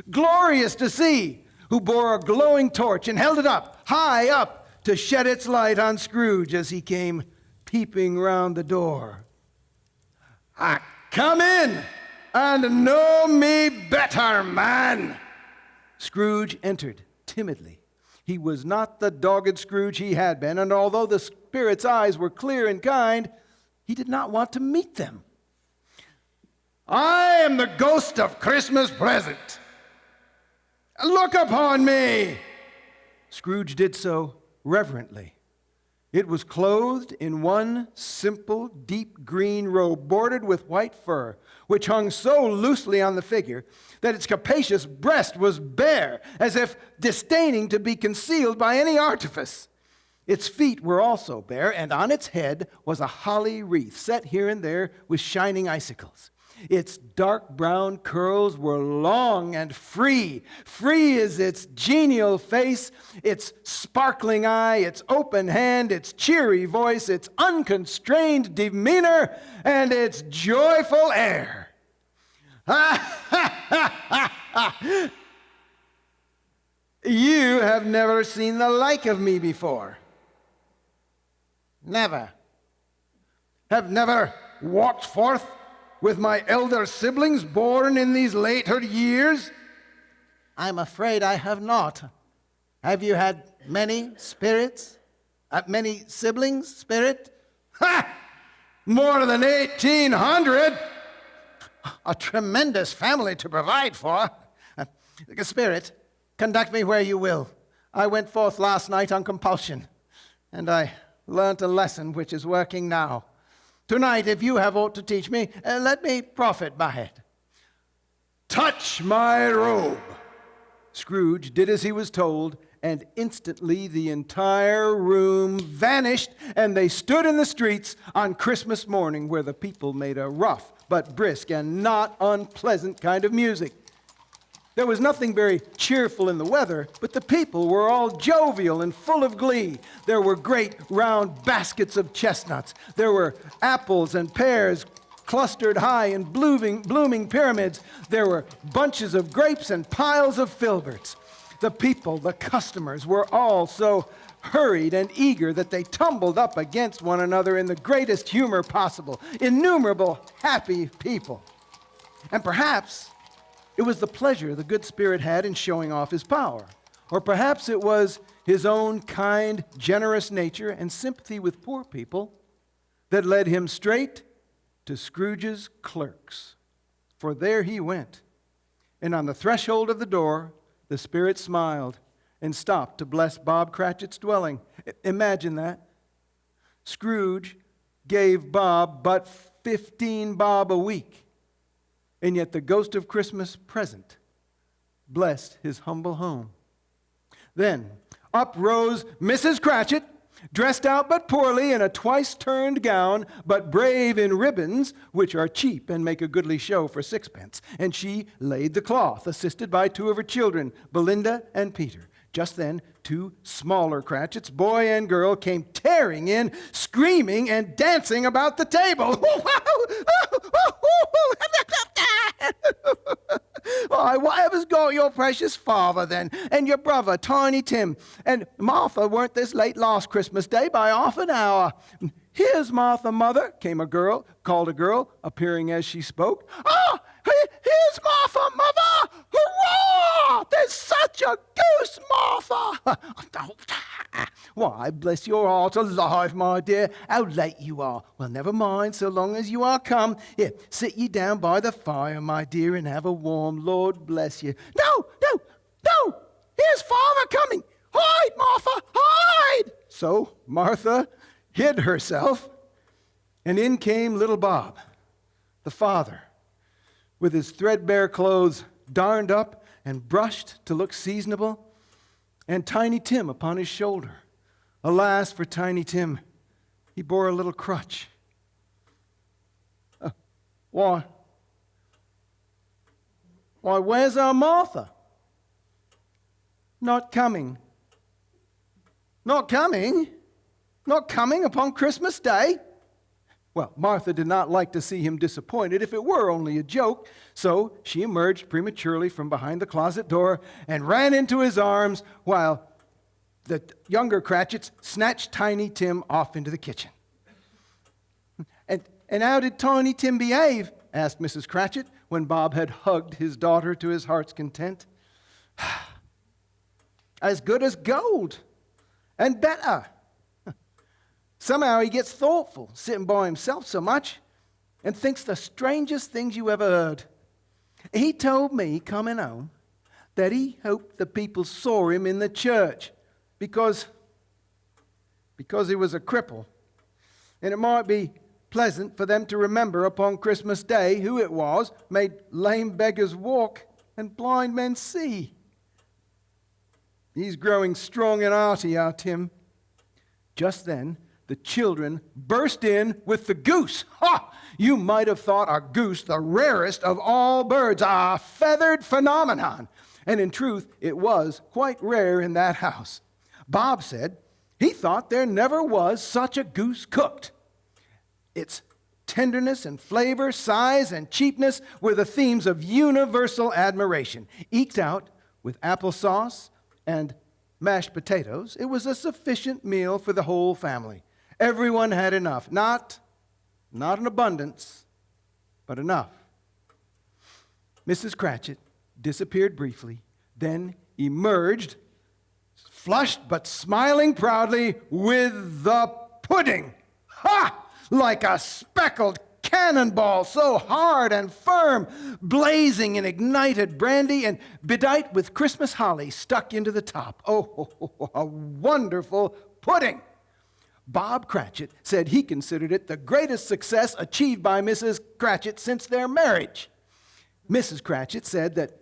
glorious to see, who bore a glowing torch and held it up, high up, to shed its light on Scrooge as he came peeping round the door. "Come in and know me better, man." Scrooge entered timidly. He was not the dogged Scrooge he had been, and although the spirit's eyes were clear and kind, he did not want to meet them. "I am the ghost of Christmas present. Look upon me." Scrooge did so reverently. It was clothed in one simple, deep green robe bordered with white fur, which hung so loosely on the figure that its capacious breast was bare, as if disdaining to be concealed by any artifice. Its feet were also bare, and on its head was a holly wreath, set here and there with shining icicles. Its dark brown curls were long and free as its genial face, its sparkling eye, its open hand, its cheery voice, its unconstrained demeanor, and its joyful air. You have never seen the like of me before. Never. Have never walked forth with my elder siblings born in these later years? I'm afraid I have not. Have you had Many spirits? Many siblings, spirit? Ha! More than 1,800. A tremendous family to provide for. Spirit, conduct me where you will. I went forth last night on compulsion, and I learnt a lesson which is working now. Tonight, if you have aught to teach me, let me profit by it. Touch my robe. Scrooge did as he was told, and instantly the entire room vanished, and they stood in the streets on Christmas morning, where the people made a rough but brisk and not unpleasant kind of music. There was nothing very cheerful in the weather, but the people were all jovial and full of glee. There were great round baskets of chestnuts. There were apples and pears clustered high in blooming pyramids. There were bunches of grapes and piles of filberts. The people, the customers, were all so hurried and eager that they tumbled up against one another in the greatest humor possible. Innumerable happy people. And perhaps it was the pleasure the good spirit had in showing off his power. Or perhaps it was his own kind, generous nature and sympathy with poor people that led him straight to Scrooge's clerks. For there he went. And on the threshold of the door, the spirit smiled and stopped to bless Bob Cratchit's dwelling. Imagine that. Scrooge gave Bob but 15 bob a week. And yet the ghost of Christmas present blessed his humble home. Then up rose Mrs. Cratchit, dressed out but poorly in a twice-turned gown, but brave in ribbons, which are cheap and make a goodly show for sixpence. And she laid the cloth, assisted by two of her children, Belinda and Peter. Just then, two smaller Cratchits, boy and girl, came tearing in, screaming and dancing about the table. Why, whatever's got your precious father then, and your brother, Tiny Tim, and Martha weren't this late last Christmas Day by half an hour. Here's Martha, mother, called a girl, appearing as she spoke. Ah, here's Martha, mother! Hurrah! There's such a goose, Martha! Why, bless your heart alive, my dear, how late you are. Well, never mind, so long as you are come. Here, sit ye down by the fire, my dear, and have a warm. Lord bless you. No! Here's father coming. Hide, Martha, hide! So Martha hid herself, and in came little Bob, the father, with his threadbare clothes darned up and brushed to look seasonable, and Tiny Tim upon his shoulder. Alas for Tiny Tim, he bore a little crutch. Why, where's our Martha? Not coming. Not coming? Not coming upon Christmas Day? Well, Martha did not like to see him disappointed if it were only a joke, so she emerged prematurely from behind the closet door and ran into his arms while the younger Cratchits snatched Tiny Tim off into the kitchen. And how did Tiny Tim behave? Asked Mrs. Cratchit when Bob had hugged his daughter to his heart's content. As good as gold, and better. Somehow he gets thoughtful, sitting by himself so much, and thinks the strangest things you ever heard. He told me, coming home, that he hoped the people saw him in the church because he was a cripple. And it might be pleasant for them to remember upon Christmas Day who it was made lame beggars walk and blind men see. He's growing strong and hearty, our Tim. Just then, the children burst in with the goose. Ha! You might have thought a goose the rarest of all birds, a feathered phenomenon. And in truth, it was quite rare in that house. Bob said he thought there never was such a goose cooked. Its tenderness and flavor, size and cheapness were the themes of universal admiration. Eked out with applesauce and mashed potatoes, it was a sufficient meal for the whole family. Everyone had enough. Not in abundance, but enough. Mrs. Cratchit disappeared briefly, then emerged flushed but smiling proudly with the pudding. Ha! Like a speckled cannonball, so hard and firm, blazing in ignited brandy and bedight with Christmas holly stuck into the top. Oh, a wonderful pudding. Bob Cratchit said he considered it the greatest success achieved by Mrs. Cratchit since their marriage. Mrs. Cratchit said that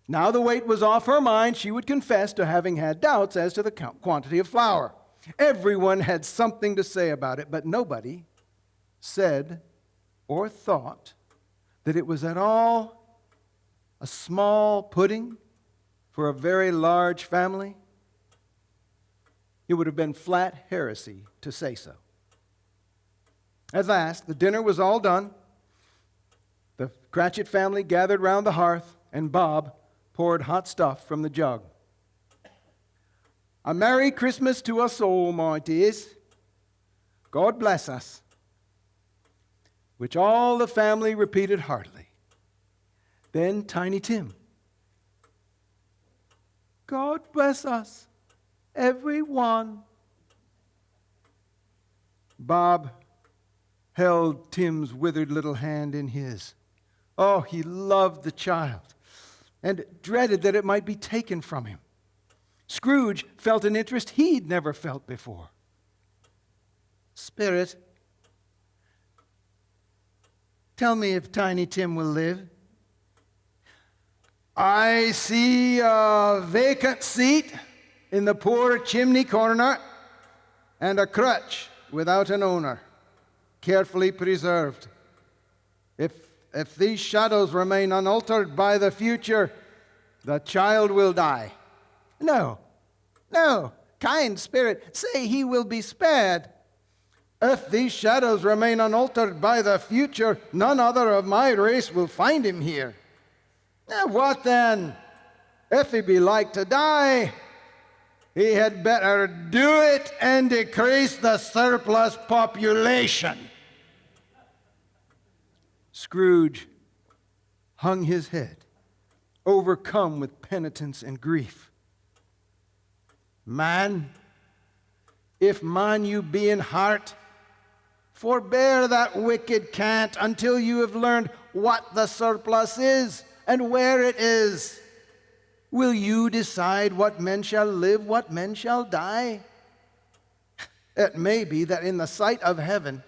now the weight was off her mind, she would confess to having had doubts as to the quantity of flour. Everyone had something to say about it, but nobody said or thought that it was at all a small pudding for a very large family. It would have been flat heresy to say so. At last, the dinner was all done. The Cratchit family gathered round the hearth, and Bob poured hot stuff from the jug. A Merry Christmas to us all, my dears. God bless us. Which all the family repeated heartily. Then Tiny Tim. God bless us, everyone. Bob held Tim's withered little hand in his. Oh, he loved the child and dreaded that it might be taken from him. Scrooge felt an interest he'd never felt before. Spirit, tell me if Tiny Tim will live. I see a vacant seat in the poor chimney corner and a crutch without an owner, carefully preserved. If these shadows remain unaltered by the future, the child will die. No, kind spirit, say he will be spared. If these shadows remain unaltered by the future, none other of my race will find him here. What then? If he be like to die, he had better do it and decrease the surplus population. Scrooge hung his head, overcome with penitence and grief. Man, if man you be in heart, forbear that wicked cant until you have learned what the surplus is and where it is. Will you decide what men shall live, what men shall die? It may be that in the sight of heaven,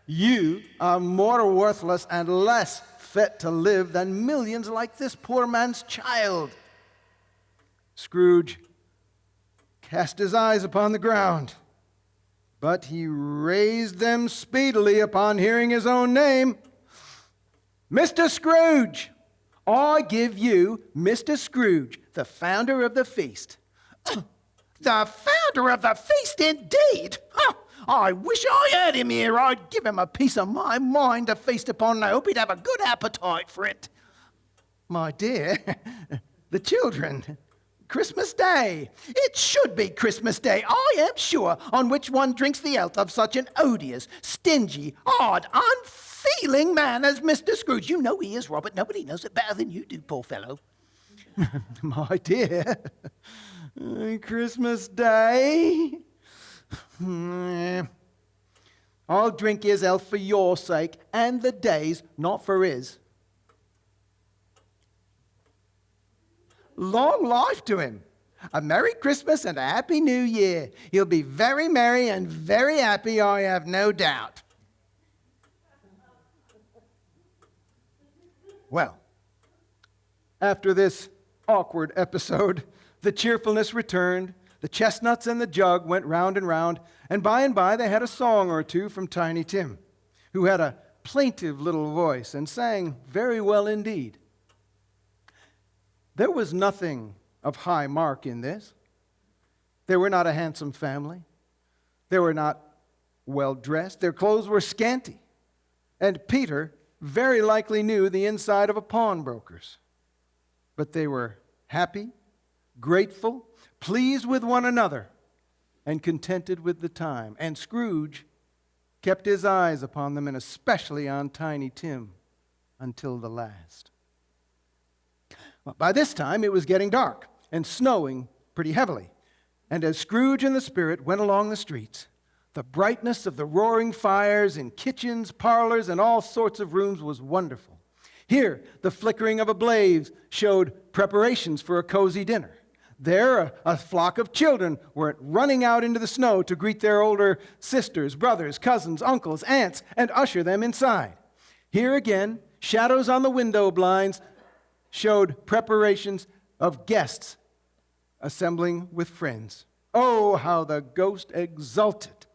you are more worthless and less fit to live than millions like this poor man's child. Scrooge cast his eyes upon the ground, but he raised them speedily upon hearing his own name. Mr. Scrooge! I give you Mr. Scrooge, the founder of the feast. The founder of the feast, indeed! I wish I had him here. I'd give him a piece of my mind to feast upon, and I hope he'd have a good appetite for it. My dear, the children, Christmas Day. It should be Christmas Day, I am sure, on which one drinks the health of such an odious, stingy, odd, unfeeling man as Mr. Scrooge. You know he is, Robert. Nobody knows it better than you do, poor fellow. My dear, Christmas Day. I'll drink his health for your sake and the day's, not for his. Long life to him. A Merry Christmas and a Happy New Year. He'll be very merry and very happy, I have no doubt. Well, after this awkward episode, the cheerfulness returned. The chestnuts and the jug went round and by they had a song or two from Tiny Tim, who had a plaintive little voice and sang very well indeed. There was nothing of high mark in this. They were not a handsome family. They were not well dressed. Their clothes were scanty. And Peter very likely knew the inside of a pawnbroker's. But they were happy, grateful, pleased with one another, and contented with the time. And Scrooge kept his eyes upon them, and especially on Tiny Tim, until the last. Well, by this time, it was getting dark and snowing pretty heavily. And as Scrooge and the spirit went along the streets, the brightness of the roaring fires in kitchens, parlors, and all sorts of rooms was wonderful. Here, the flickering of a blaze showed preparations for a cozy dinner. There, a flock of children were running out into the snow to greet their older sisters, brothers, cousins, uncles, aunts, and usher them inside. Here again, shadows on the window blinds showed preparations of guests assembling with friends. Oh, how the ghost exulted!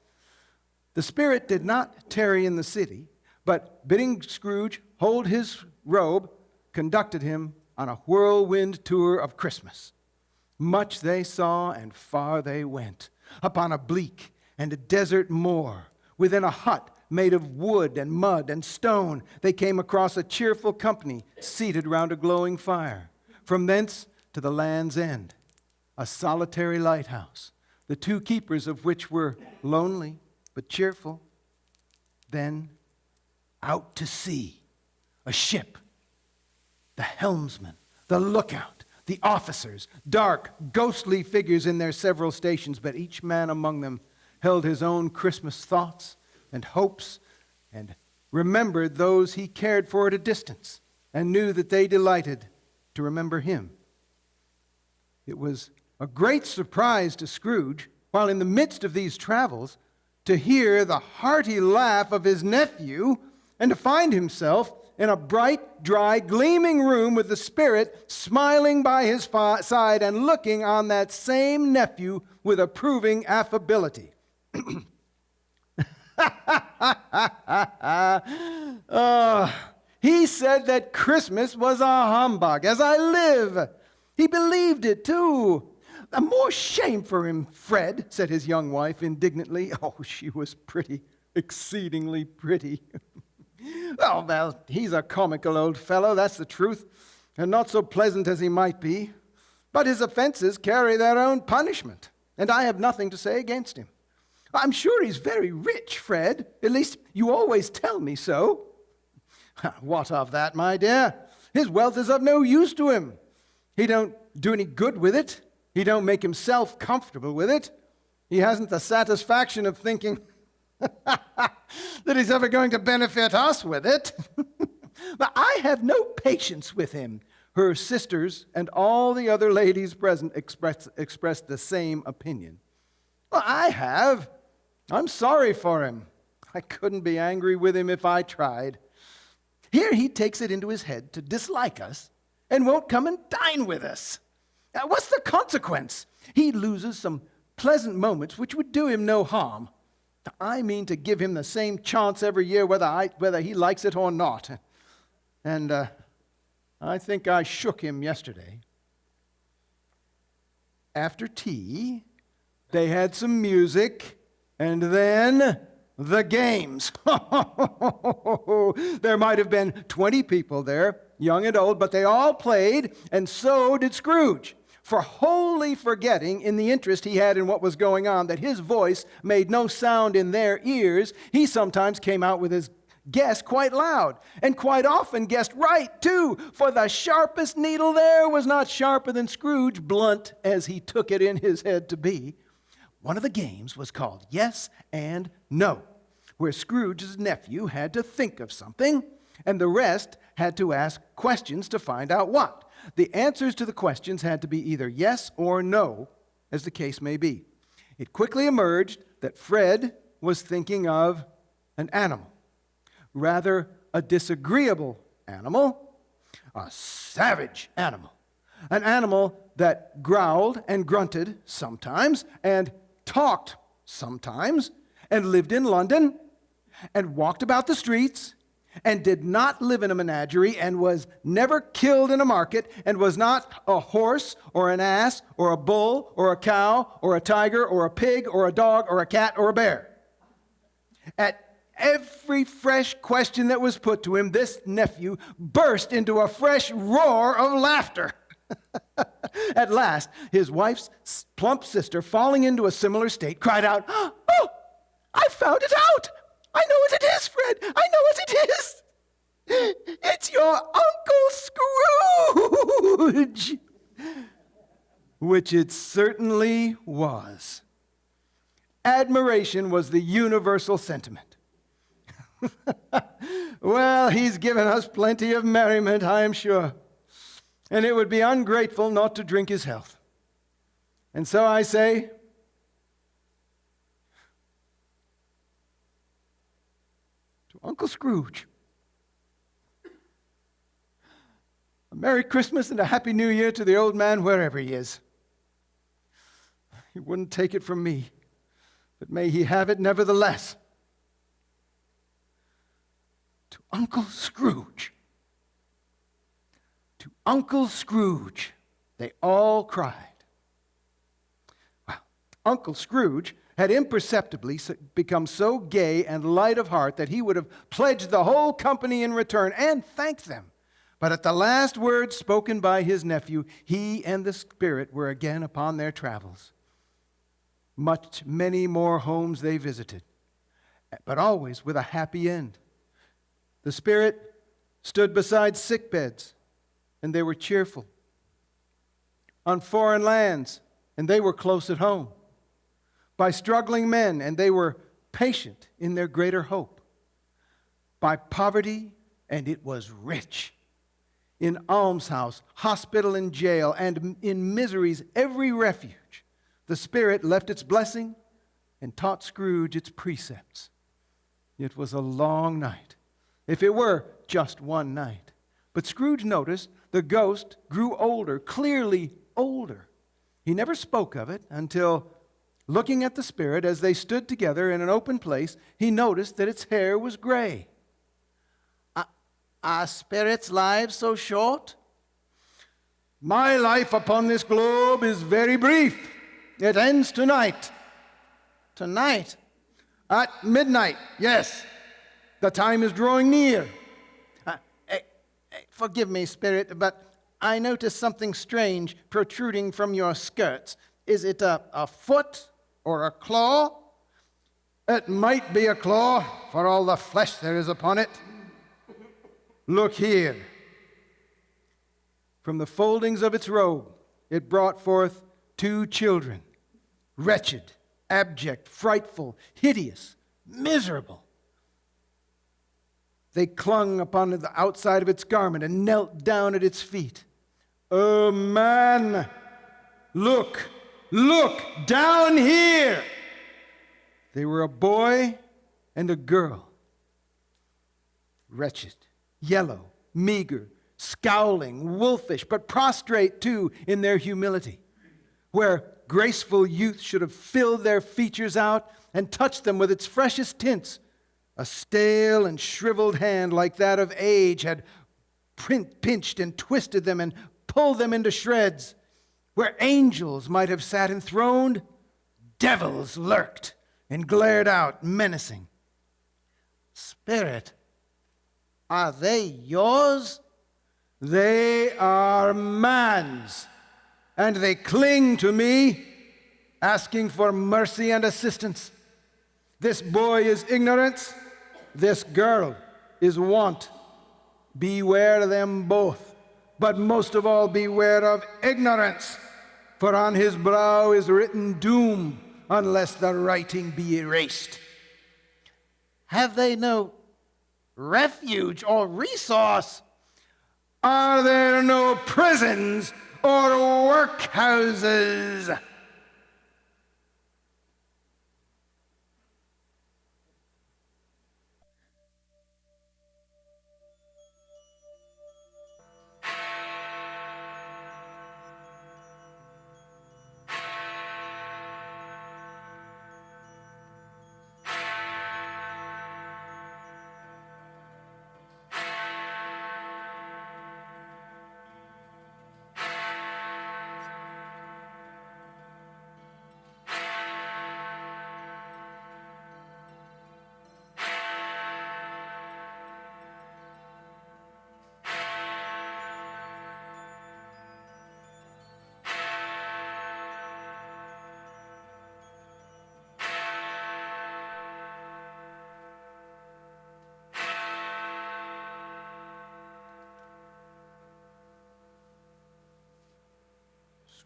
The spirit did not tarry in the city, but bidding Scrooge hold his robe, conducted him on a whirlwind tour of Christmas. Much they saw and far they went. Upon a bleak and a desert moor, within a hut made of wood and mud and stone, they came across a cheerful company seated round a glowing fire. From thence to the land's end, a solitary lighthouse, the two keepers of which were lonely but cheerful. Then out to sea, a ship, the helmsman, the lookout, the officers, dark, ghostly figures in their several stations, but each man among them held his own Christmas thoughts and hopes and remembered those he cared for at a distance and knew that they delighted to remember him. It was a great surprise to Scrooge, while in the midst of these travels, to hear the hearty laugh of his nephew and to find himself in a bright, dry, gleaming room with the spirit smiling by his side and looking on that same nephew with approving affability. He said that Christmas was a humbug, as I live. He believed it, too. More shame for him, Fred, said his young wife indignantly. Oh, she was pretty, exceedingly pretty. Well, he's a comical old fellow, that's the truth, and not so pleasant as he might be. But his offenses carry their own punishment, and I have nothing to say against him. I'm sure he's very rich, Fred. At least you always tell me so. What of that, my dear? His wealth is of no use to him. He don't do any good with it. He don't make himself comfortable with it. He hasn't the satisfaction of thinking that he's ever going to benefit us with it. But I have no patience with him. Her sisters and all the other ladies present expressed the same opinion. Well, I have. I'm sorry for him. I couldn't be angry with him if I tried. Here he takes it into his head to dislike us and won't come and dine with us. What's the consequence? He loses some pleasant moments which would do him no harm. I mean to give him the same chance every year whether he likes it or not. And I think I shook him yesterday. After tea, they had some music, and then the games. There might have been 20 people there, young and old, but they all played, and so did Scrooge. For wholly forgetting, in the interest he had in what was going on, that his voice made no sound in their ears, he sometimes came out with his guess quite loud, and quite often guessed right, too, for the sharpest needle there was not sharper than Scrooge, blunt as he took it in his head to be. One of the games was called Yes and No, where Scrooge's nephew had to think of something, and the rest had to ask questions to find out what. The answers to the questions had to be either yes or no, as the case may be. It quickly emerged that Fred was thinking of an animal, rather a disagreeable animal, a savage animal, an animal that growled and grunted sometimes, and talked sometimes, and lived in London, and walked about the streets, and did not live in a menagerie, and was never killed in a market, and was not a horse or an ass or a bull or a cow or a tiger or a pig or a dog or a cat or a bear. At every fresh question that was put to him, this nephew burst into a fresh roar of laughter. At last, his wife's plump sister, falling into a similar state, cried out, "Oh, I found it out! I know what it is, Fred! I know what it is! It's your Uncle Scrooge!" which it certainly was. Admiration was the universal sentiment. Well, he's given us plenty of merriment, I am sure, and it would be ungrateful not to drink his health. And so I say, to Uncle Scrooge, a Merry Christmas and a Happy New Year to the old man wherever he is. He wouldn't take it from me, but may he have it nevertheless. To Uncle Scrooge. To Uncle Scrooge, they all cried. Well, Uncle Scrooge had imperceptibly become so gay and light of heart that he would have pledged the whole company in return and thanked them. But at the last words spoken by his nephew, he and the Spirit were again upon their travels. Many more homes they visited, but always with a happy end. The Spirit stood beside sick beds, and they were cheerful. On foreign lands, and they were close at home. By struggling men, and they were patient in their greater hope. By poverty, and it was rich. In almshouse, hospital, and jail, and in misery's every refuge, the Spirit left its blessing and taught Scrooge its precepts. It was a long night, if it were just one night. But Scrooge noticed the ghost grew older, clearly older. He never spoke of it until, looking at the Spirit as they stood together in an open place, he noticed that its hair was gray. Are spirits' lives so short? My life upon this globe is very brief. It ends tonight. Tonight? At midnight, yes. The time is drawing near. Forgive me, Spirit, but I noticed something strange protruding from your skirts. Is it a foot or a claw? It might be a claw, for all the flesh there is upon it. Look here. From the foldings of its robe, it brought forth 2 children, wretched, abject, frightful, hideous, miserable. They clung upon the outside of its garment and knelt down at its feet. Oh, man, look down here. They were a boy and a girl. Wretched, yellow, meager, scowling, wolfish, but prostrate too in their humility. Where graceful youth should have filled their features out and touched them with its freshest tints, a stale and shriveled hand like that of age had pinched and twisted them and pulled them into shreds. Where angels might have sat enthroned, devils lurked and glared out menacing. Spirit, are they yours? They are man's, and they cling to me, asking for mercy and assistance. This boy is ignorance, this girl is want. Beware them both, but most of all beware of ignorance, for on his brow is written doom, unless the writing be erased. Have they no refuge or resource? Are there no prisons or workhouses?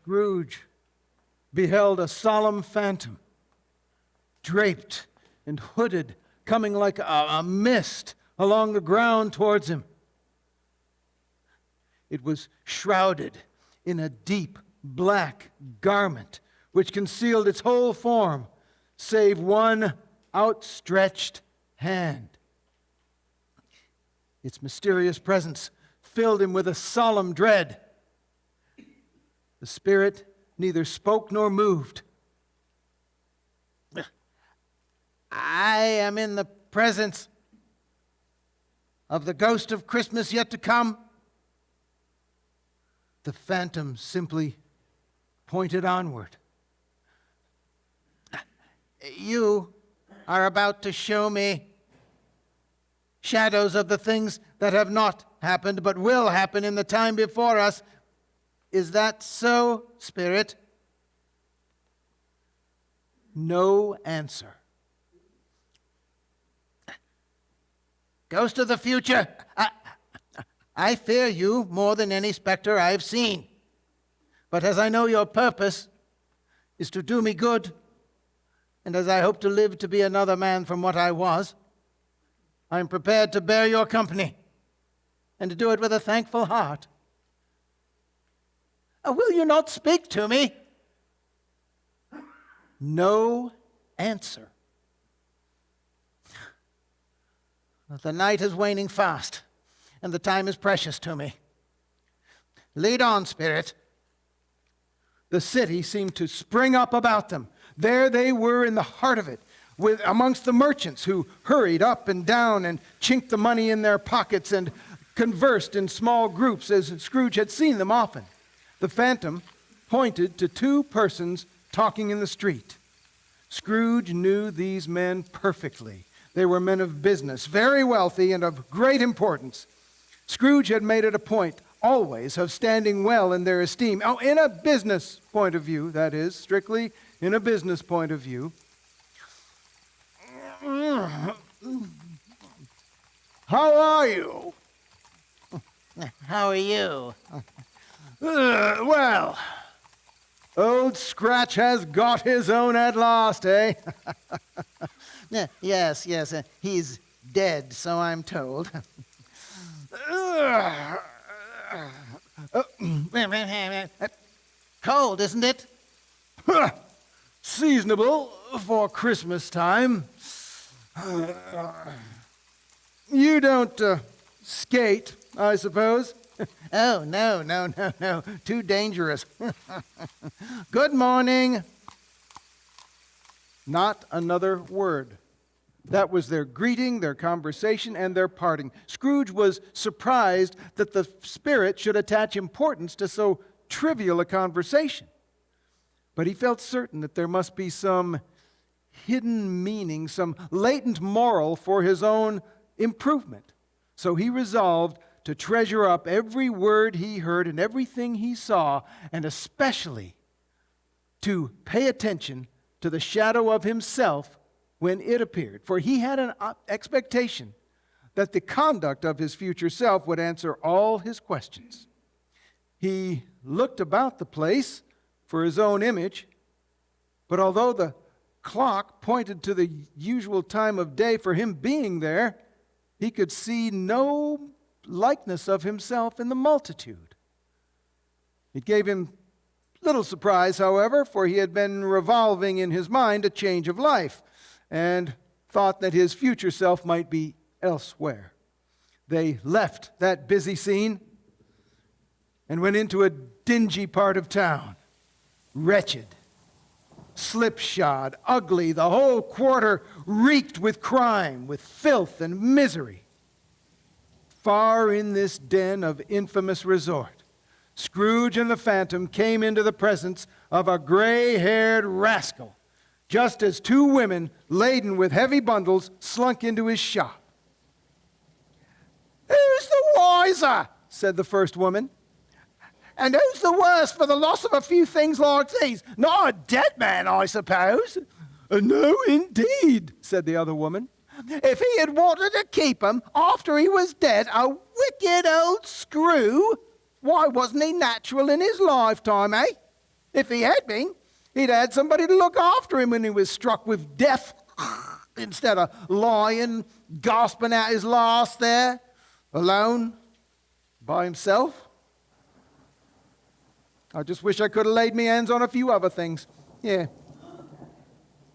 Scrooge beheld a solemn phantom, draped and hooded, coming like a mist along the ground towards him. It was shrouded in a deep black garment which concealed its whole form, save one outstretched hand. Its mysterious presence filled him with a solemn dread. The spirit neither spoke nor moved. I am in the presence of the ghost of Christmas yet to come. The phantom simply pointed onward. You are about to show me shadows of the things that have not happened but will happen in the time before us. Is that so, Spirit? No answer. Ghost of the future, I fear you more than any specter I have seen. But as I know your purpose is to do me good, and as I hope to live to be another man from what I was, I am prepared to bear your company and to do it with a thankful heart. Will you not speak to me? No answer. The night is waning fast, and the time is precious to me. Lead on, Spirit. The city seemed to spring up about them. There they were in the heart of it, amongst the merchants who hurried up and down and chinked the money in their pockets and conversed in small groups as Scrooge had seen them often. The phantom pointed to two persons talking in the street. Scrooge knew these men perfectly. They were men of business, very wealthy and of great importance. Scrooge had made it a point always of standing well in their esteem. Oh, in a business point of view, that is, strictly in a business point of view. How are you? How are you? Well, old Scratch has got his own at last, eh? Yes, he's dead, so I'm told. Cold, isn't it? Seasonable for Christmas time. You don't skate, I suppose? Oh, no. Too dangerous. Good morning. Not another word. That was their greeting, their conversation, and their parting. Scrooge was surprised that the spirit should attach importance to so trivial a conversation. But he felt certain that there must be some hidden meaning, some latent moral for his own improvement. So he resolved to treasure up every word he heard and everything he saw, and especially to pay attention to the shadow of himself when it appeared. For he had an expectation that the conduct of his future self would answer all his questions. He looked about the place for his own image, but although the clock pointed to the usual time of day for him being there, he could see no likeness of himself in the multitude. It gave him little surprise, however, for he had been revolving in his mind a change of life and thought that his future self might be elsewhere. They left that busy scene and went into a dingy part of town, wretched, slipshod, ugly. The whole quarter reeked with crime, with filth and misery. Far in this den of infamous resort, Scrooge and the Phantom came into the presence of a gray-haired rascal, just as two women laden with heavy bundles slunk into his shop. "Who's the wiser?" said the first woman. "And who's the worse for the loss of a few things like these? Not a dead man, I suppose." No, indeed, said the other woman. "If he had wanted to keep 'em after he was dead, a wicked old screw, why wasn't he natural in his lifetime, eh? If he had been, He'd had somebody to look after him when he was struck with death instead of lying, gasping out his last there, alone, by himself. I just wish I could have laid my hands on a few other things. Yeah.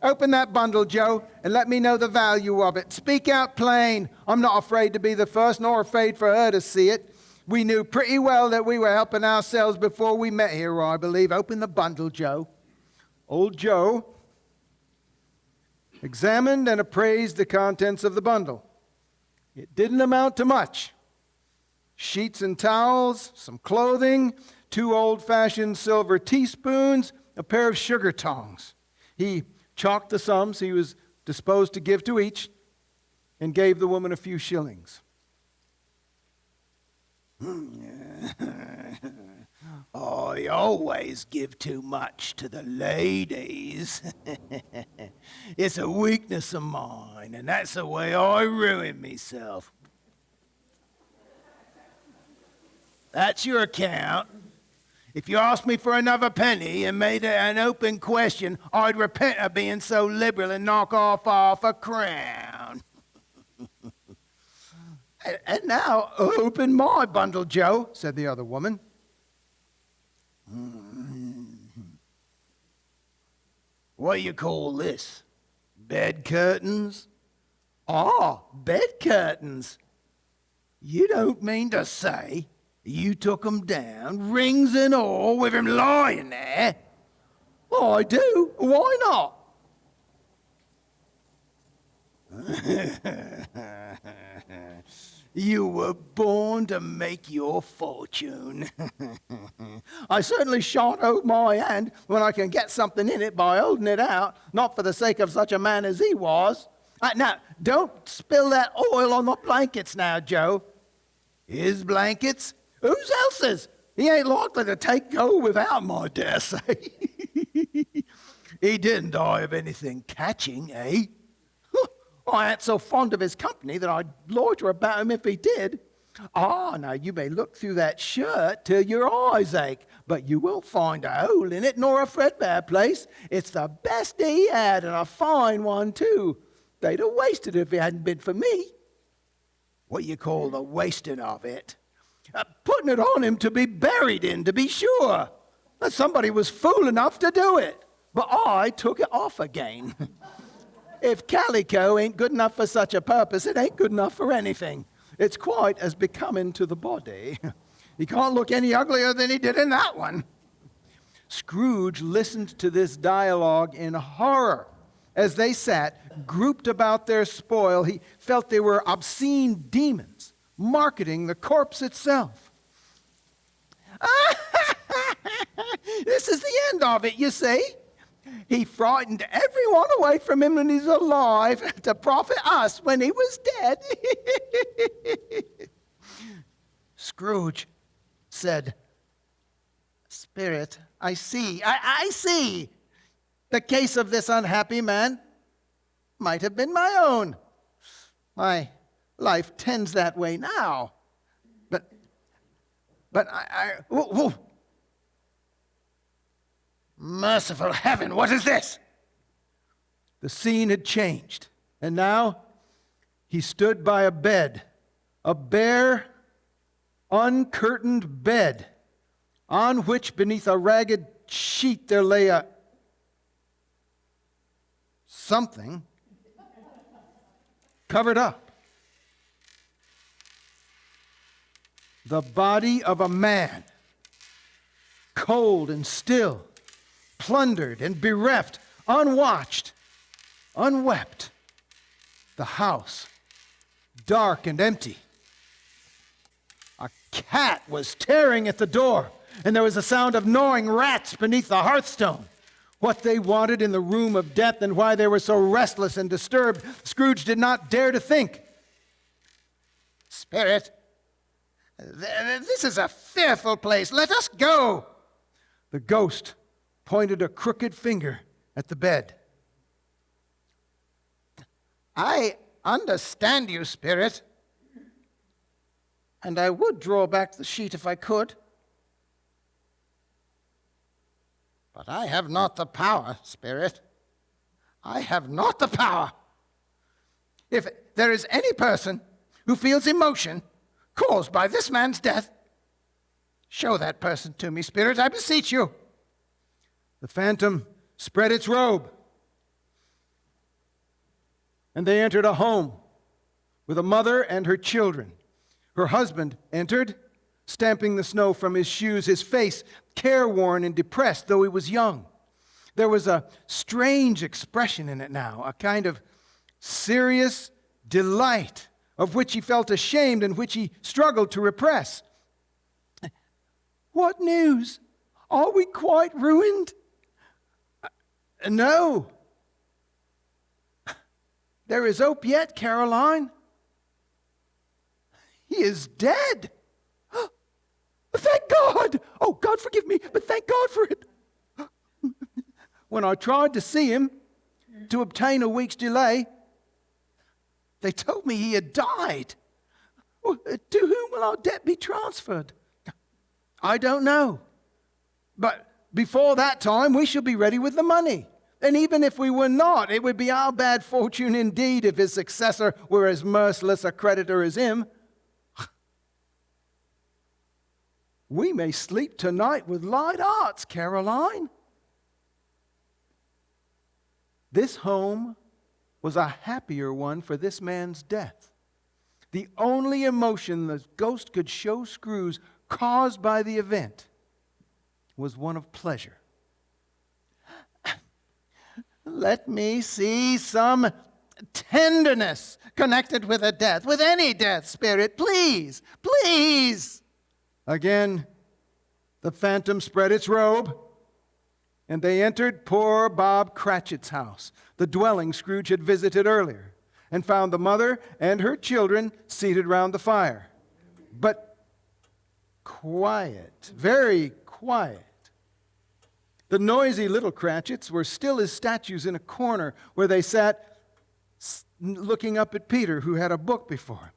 Open that bundle, Joe, and let me know the value of it. Speak out plain. I'm not afraid to be the first, nor afraid for her to see it. We knew pretty well that we were helping ourselves before we met here, I believe. Open the bundle, Joe. Old Joe examined and appraised the contents of the bundle. It didn't amount to much. Sheets and towels, some clothing, 2 old-fashioned silver teaspoons, a pair of sugar tongs. He chalked the sums he was disposed to give to each and gave the woman a few shillings. I always give too much to the ladies. It's a weakness of mine, and that's the way I ruin myself. That's your account. If you asked me for another penny and made it an open question, I'd repent of being so liberal and knock off half a crown. And now, open my bundle, Joe, said the other woman. What do you call this? Bed curtains? Ah, bed curtains. You don't mean to say you took 'em down, rings and all, with him lying there? Oh, I do. Why not? You were born to make your fortune. I certainly shan't hold my hand when I can get something in it by holding it out, not for the sake of such a man as he was. Now, don't spill that oil on the blankets now, Joe. His blankets? Whose else's? He ain't likely to take go without 'em, I dare say. He didn't die of anything catching, eh? I ain't so fond of his company that I'd loiter about him if he did. Ah, now you may look through that shirt till your eyes ache, but you won't find a hole in it nor a threadbare place. It's the best he had, and a fine one too. They'd have wasted it if it hadn't been for me. What you call the wasting of it? Putting it on him to be buried in, to be sure. Somebody was fool enough to do it, but I took it off again. If calico ain't good enough for such a purpose, it ain't good enough for anything. It's quite as becoming to the body. He can't look any uglier than he did in that one. Scrooge listened to this dialogue in horror. As they sat, grouped about their spoil, he felt they were obscene demons, marketing the corpse itself. This is the end of it, you see. He frightened everyone away from him when he's alive to profit us when he was dead. Scrooge said, Spirit, I see. I see. The case of this unhappy man might have been my own. My life tends that way now. But whoa. Merciful heaven, what is this? The scene had changed, and now he stood by a bed, a bare, uncurtained bed, on which beneath a ragged sheet there lay a something covered up. The body of a man, cold and still, plundered and bereft, unwatched, unwept. The house, dark and empty. A cat was tearing at the door, and there was a sound of gnawing rats beneath the hearthstone. What they wanted in the room of death and why they were so restless and disturbed, Scrooge did not dare to think. Spirit, this is a fearful place. Let us go. The ghost pointed a crooked finger at the bed. I understand you, Spirit, and I would draw back the sheet if I could. But I have not the power, Spirit. I have not the power. If there is any person who feels emotion caused by this man's death, show that person to me, Spirit, I beseech you. The phantom spread its robe, and they entered a home with a mother and her children. Her husband entered, stamping the snow from his shoes, his face careworn and depressed, though he was young. There was a strange expression in it now, a kind of serious delight of which he felt ashamed and which he struggled to repress. What news? Are we quite ruined? No. There is hope yet, Caroline. He is dead. Thank God. Oh, God forgive me, but thank God for it. When I tried to see him to obtain a week's delay, they told me he had died. Well, to whom will our debt be transferred? I don't know. But before that time, we shall be ready with the money. And even if we were not, it would be our bad fortune indeed if his successor were as merciless a creditor as him. We may sleep tonight with light hearts, Caroline. This home was a happier one for this man's death. The only emotion the ghost could show Scrooge caused by the event was one of pleasure. Let me see some tenderness connected with a death, with any death, Spirit, please, please. Again, the phantom spread its robe, and they entered poor Bob Cratchit's house, the dwelling Scrooge had visited earlier, and found the mother and her children seated round the fire. But quiet, very quiet. The noisy little Cratchits were still as statues in a corner where they sat looking up at Peter, who had a book before him.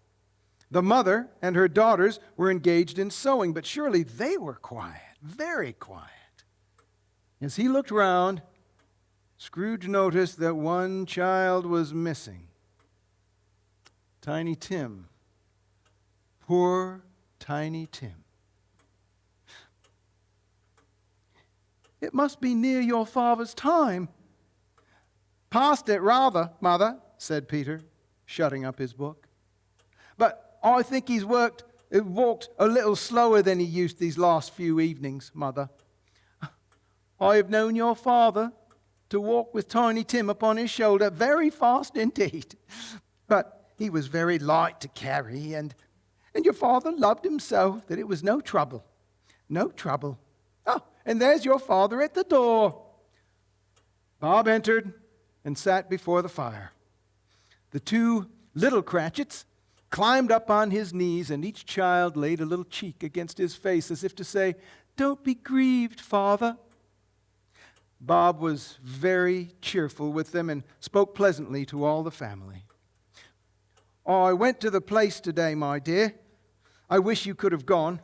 The mother and her daughters were engaged in sewing, but surely they were quiet, very quiet. As he looked round, Scrooge noticed that one child was missing. Tiny Tim. Poor Tiny Tim. It must be near your father's time. Past it rather, Mother, said Peter, shutting up his book. But I think he's walked a little slower than he used these last few evenings, Mother. I have known your father to walk with Tiny Tim upon his shoulder very fast indeed. But he was very light to carry, and your father loved him so that it was no trouble. No trouble. Oh, and there's your father at the door. Bob entered and sat before the fire. The two little Cratchits climbed up on his knees, and each child laid a little cheek against his face as if to say, "Don't be grieved, Father." Bob was very cheerful with them and spoke pleasantly to all the family. "I went to the place today, my dear. I wish you could have gone.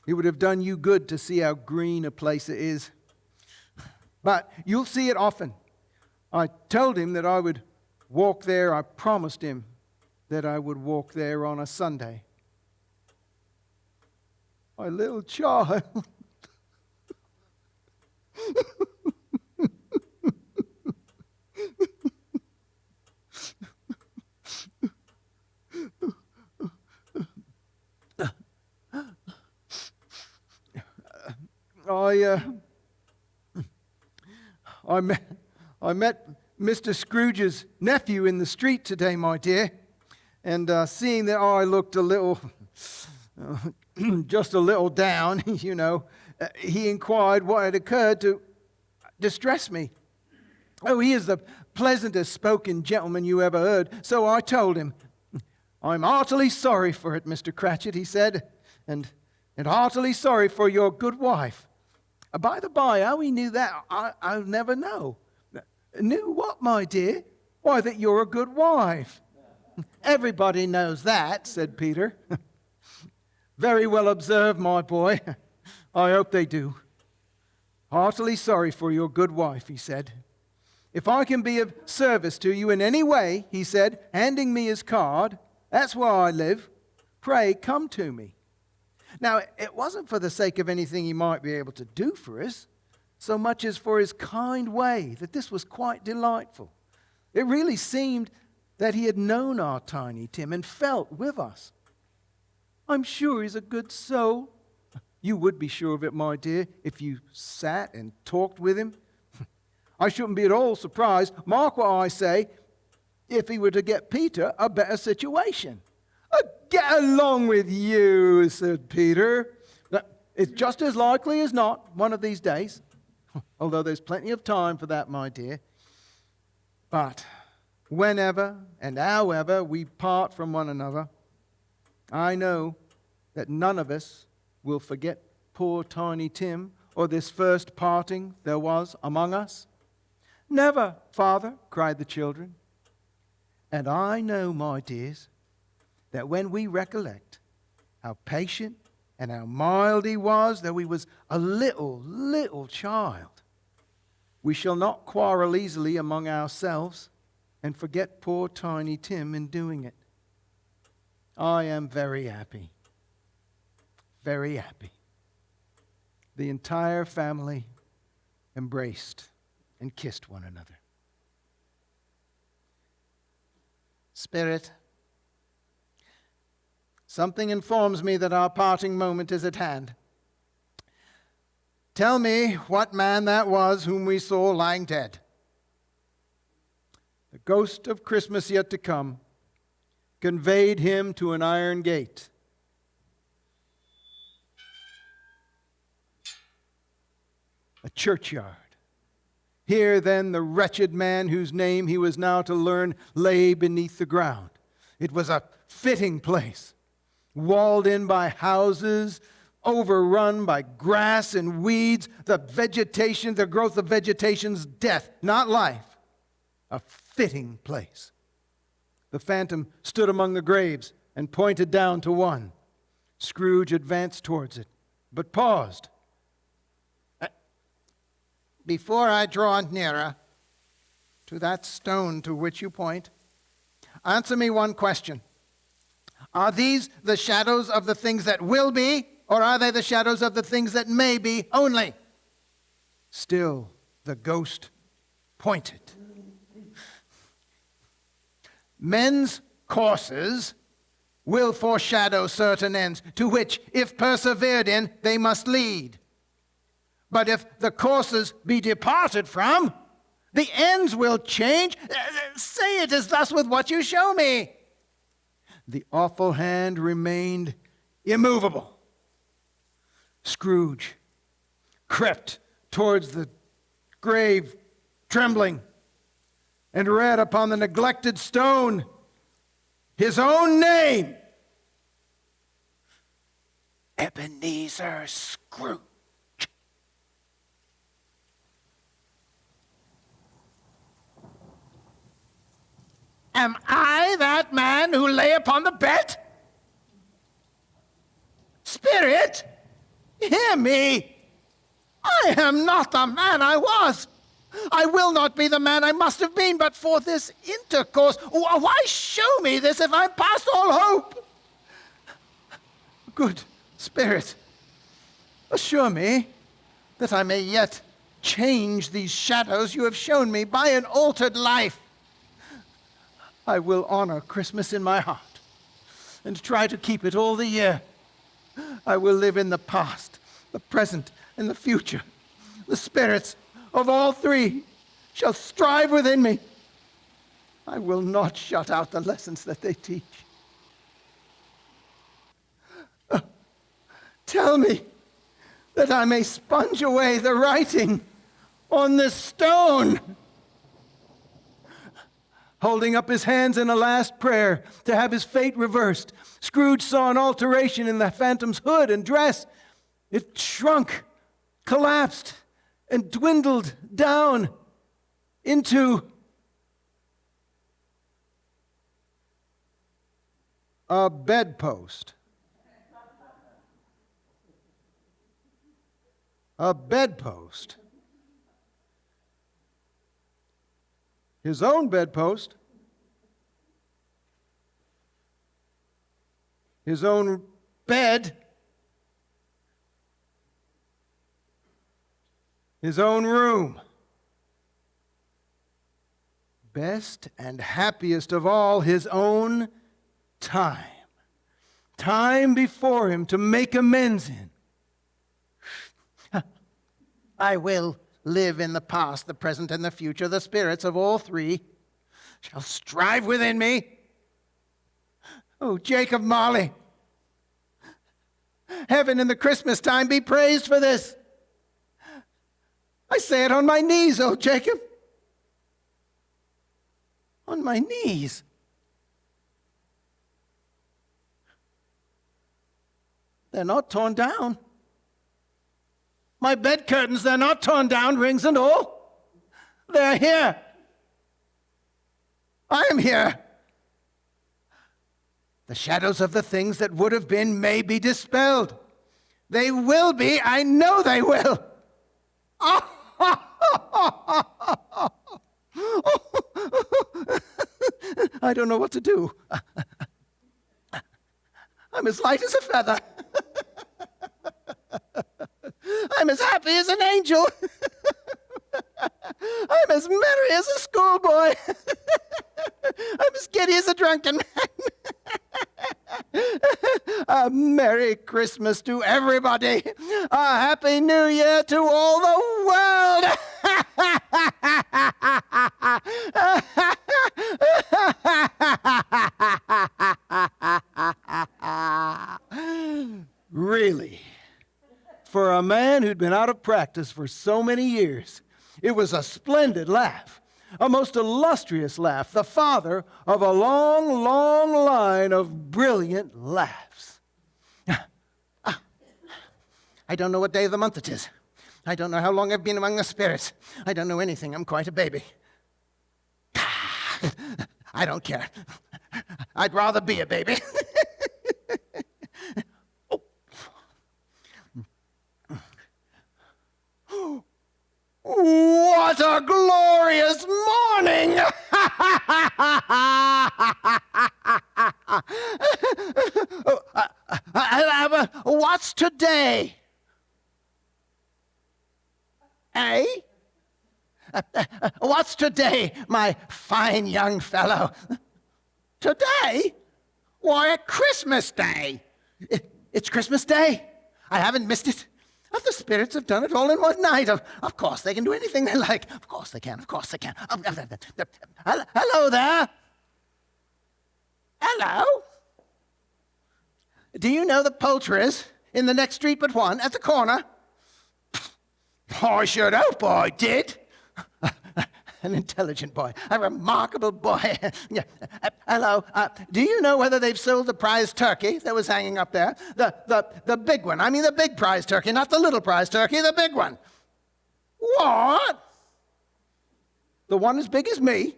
It would have done you good to see how green a place it is. But you'll see it often. I told him that I would walk there. I promised him that I would walk there on a Sunday." My little child. I met Mr. Scrooge's nephew in the street today, my dear, and seeing that I looked a little, just a little down, you know, he inquired what had occurred to distress me. Oh, he is the pleasantest spoken gentleman you ever heard, so I told him. "I'm heartily sorry for it, Mr. Cratchit," he said, and heartily sorry for your good wife. By the by, how he knew that, I'll never know. Knew what, my dear? Why, that you're a good wife. "Everybody knows that," said Peter. "Very well observed, my boy. I hope they do. Heartily sorry for your good wife, he said. If I can be of service to you in any way, he said, handing me his card, that's where I live. Pray come to me. Now, it wasn't for the sake of anything he might be able to do for us, so much as for his kind way, that this was quite delightful. It really seemed that he had known our Tiny Tim and felt with us. I'm sure he's a good soul. You would be sure of it, my dear, if you sat and talked with him. I shouldn't be at all surprised, mark what I say, if he were to get Peter a better situation. Get along with you, said Peter. It's just as likely as not, one of these days. Although there's plenty of time for that, my dear. But whenever and however we part from one another, I know that none of us will forget poor Tiny Tim or this first parting there was among us. Never, Father, cried the children. And I know, my dears, that when we recollect how patient and how mild he was, though he was a little child, we shall not quarrel easily among ourselves and forget poor Tiny Tim in doing it. I am very happy. Very happy. The entire family embraced and kissed one another. Spirit, something informs me that our parting moment is at hand. Tell me what man that was whom we saw lying dead. The ghost of Christmas yet to come conveyed him to an iron gate. A churchyard. Here then the wretched man whose name he was now to learn lay beneath the ground. It was a fitting place, walled in by houses, overrun by grass and weeds, the growth of vegetation's death, not life. A fitting place. The phantom stood among the graves and pointed down to one. Scrooge advanced towards it, but paused. Before I draw nearer to that stone to which you point, answer me one question. Are these the shadows of the things that will be, or are they the shadows of the things that may be only? Still the ghost pointed. Men's courses will foreshadow certain ends, to which, if persevered in, they must lead. But if the courses be departed from, the ends will change. Say it is thus with what you show me. The awful hand remained immovable. Scrooge crept towards the grave, trembling, and read upon the neglected stone his own name. Ebenezer Scrooge. Am I that man who lay upon the bed? Spirit, hear me. I am not the man I was. I will not be the man I must have been, but for this intercourse. Why show me this if I'm past all hope? Good Spirit, assure me that I may yet change these shadows you have shown me by an altered life. I will honor Christmas in my heart and try to keep it all the year. I will live in the past, the present, and the future. The spirits of all three shall strive within me. I will not shut out the lessons that they teach. Tell me that I may sponge away the writing on this stone. Holding up his hands in a last prayer to have his fate reversed, Scrooge saw an alteration in the phantom's hood and dress. It shrunk, collapsed, and dwindled down into a bedpost. A bedpost. his own bedpost, his own bed, his own room. Best and happiest of all, his own time. Time before him to make amends in. I will live in the past, the present, and the future. The spirits of all three shall strive within me. Oh, Jacob Marley, heaven in the Christmas time be praised for this. I say it on my knees, oh Jacob. On my knees. They're not torn down. My bed curtains, they're not torn down, rings and all. They're here. I am here. The shadows of the things that would have been may be dispelled. They will be, I know they will. I don't know what to do. I'm as light as a feather. I'm as happy as an angel. I'm as merry as a schoolboy. I'm as giddy as a drunken man. A Merry Christmas to everybody. A Happy New Year to all the world. Really, for a man who'd been out of practice for so many years, it was a splendid laugh, a most illustrious laugh, the father of a long, long line of brilliant laughs. I don't know what day of the month it is. I don't know how long I've been among the spirits. I don't know anything. I'm quite a baby. I don't care. I'd rather be a baby. What a glorious morning! What's today? Eh? What's today, my fine young fellow? Today? Why, Christmas Day. It's Christmas Day. I haven't missed it. The spirits have done it all in one night. Of course, they can do anything they like. Of course they can. Of course they can. Hello there. Hello. Do you know the poulterers in the next street but one, at the corner? I should hope I did. An intelligent boy, a remarkable boy. Yeah. Hello. Do you know whether they've sold the prize turkey that was hanging up there? The big one. I mean the big prize turkey, not the little prize turkey, the big one. What? The one as big as me?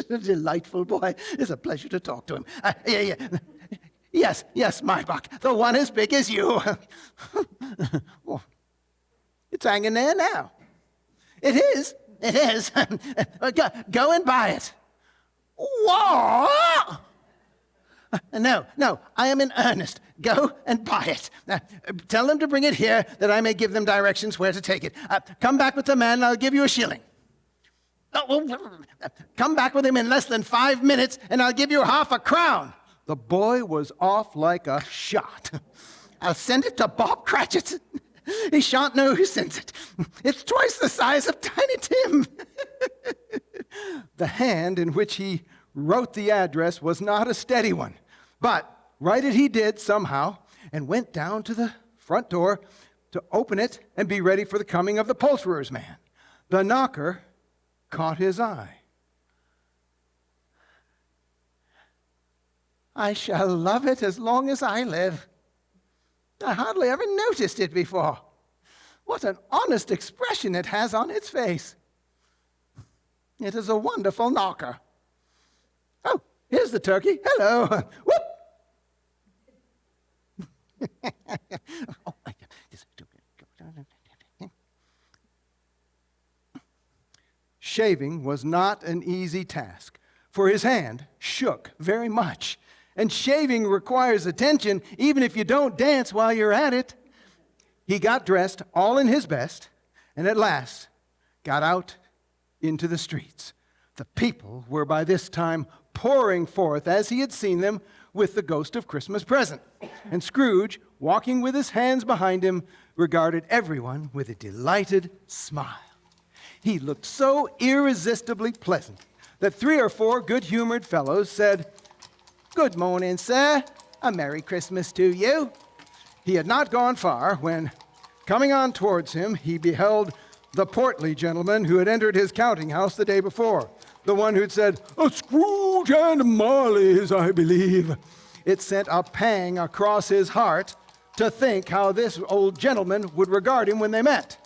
Delightful boy. It's a pleasure to talk to him. Yeah. Yes, my buck. The one as big as you. It's hanging there now. It is. Go and buy it. What? No, I am in earnest. Go and buy it. Tell them to bring it here that I may give them directions where to take it. Come back with the man and I'll give you a shilling. Come back with him in less than 5 minutes and I'll give you half a crown. The boy was off like a shot. I'll send it to Bob Cratchit. He shan't know who sent it. It's twice the size of Tiny Tim. The hand in which he wrote the address was not a steady one, but write it he did somehow and went down to the front door to open it and be ready for the coming of the poulterer's man. The knocker caught his eye. I shall love it as long as I live. I hardly ever noticed it before. What an honest expression it has on its face. It is a wonderful knocker. Oh, here's the turkey. Hello. Whoop. Shaving was not an easy task, for his hand shook very much. And shaving requires attention, even if you don't dance while you're at it. He got dressed all in his best, and at last got out into the streets. The people were by this time pouring forth, as he had seen them, with the ghost of Christmas present. And Scrooge, walking with his hands behind him, regarded everyone with a delighted smile. He looked so irresistibly pleasant that 3 or 4 good-humored fellows said, "Good morning, sir. A Merry Christmas to you." He had not gone far when, coming on towards him, he beheld the portly gentleman who had entered his counting house the day before, the one who'd said, "A Scrooge and Marley's, I believe." It sent a pang across his heart to think how this old gentleman would regard him when they met.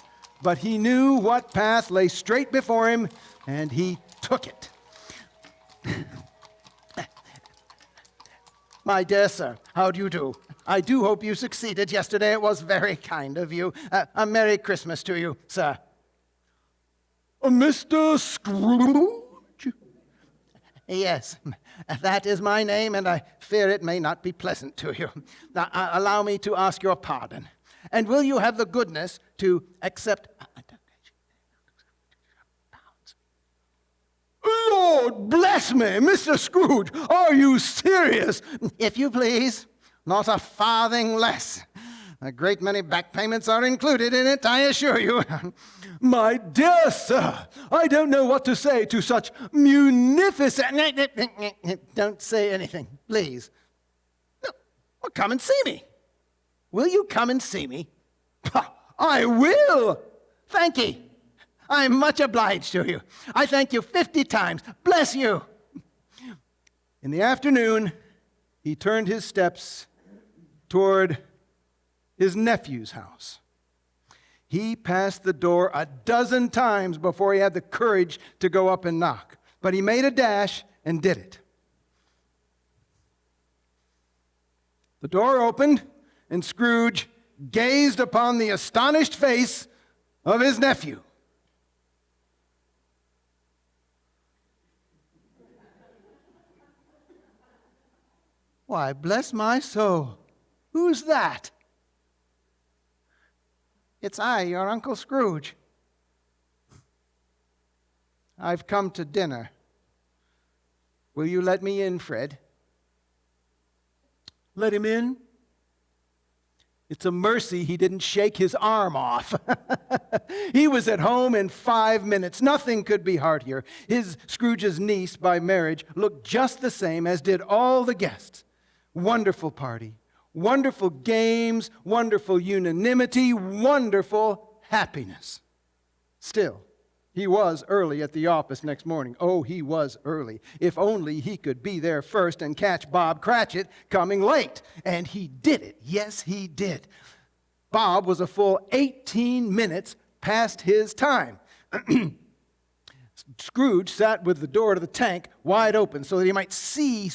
But he knew what path lay straight before him, and he took it. "My dear sir, how do you do? I do hope you succeeded yesterday. It was very kind of you. A Merry Christmas to you, sir." Mr. Scrooge? "Yes, that is my name, and I fear it may not be pleasant to you. Now, allow me to ask your pardon. And will you have the goodness to accept..." Lord bless me, Mr. Scrooge, are you serious? "If you please, not a farthing less. A great many back payments are included in it, I assure you." My dear sir, I don't know what to say to such munificent... Don't say anything, please. No, well, come and see me. Will you come and see me? I will. Thank ye. I'm much obliged to you. I thank you 50 times. Bless you. In the afternoon, he turned his steps toward his nephew's house. He passed the door a dozen times before he had the courage to go up and knock, but he made a dash and did it. The door opened, and Scrooge gazed upon the astonished face of his nephew. Why, bless my soul. Who's that? It's I, your Uncle Scrooge. I've come to dinner. Will you let me in, Fred? Let him in? It's a mercy he didn't shake his arm off. He was at home in 5 minutes. Nothing could be heartier. Scrooge's niece by marriage looked just the same as did all the guests. Wonderful party, wonderful games, wonderful unanimity, wonderful happiness. Still, he was early at the office next morning. Oh, he was early. If only he could be there first and catch Bob Cratchit coming late. And he did it. Yes, he did. Bob was a full 18 minutes past his time. Scrooge sat with the door to the tank wide open so that he might see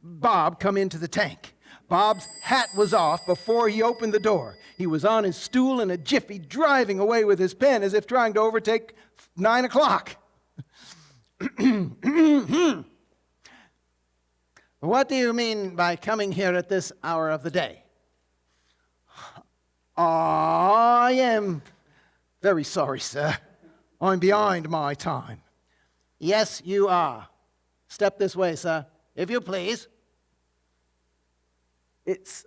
Bob come into the tank. Bob's hat was off before he opened the door. He was on his stool in a jiffy, driving away with his pen as if trying to overtake 9 o'clock. What do you mean by coming here at this hour of the day? I am very sorry, sir. I'm behind my time. Yes, you are. Step this way, sir, if you please. It's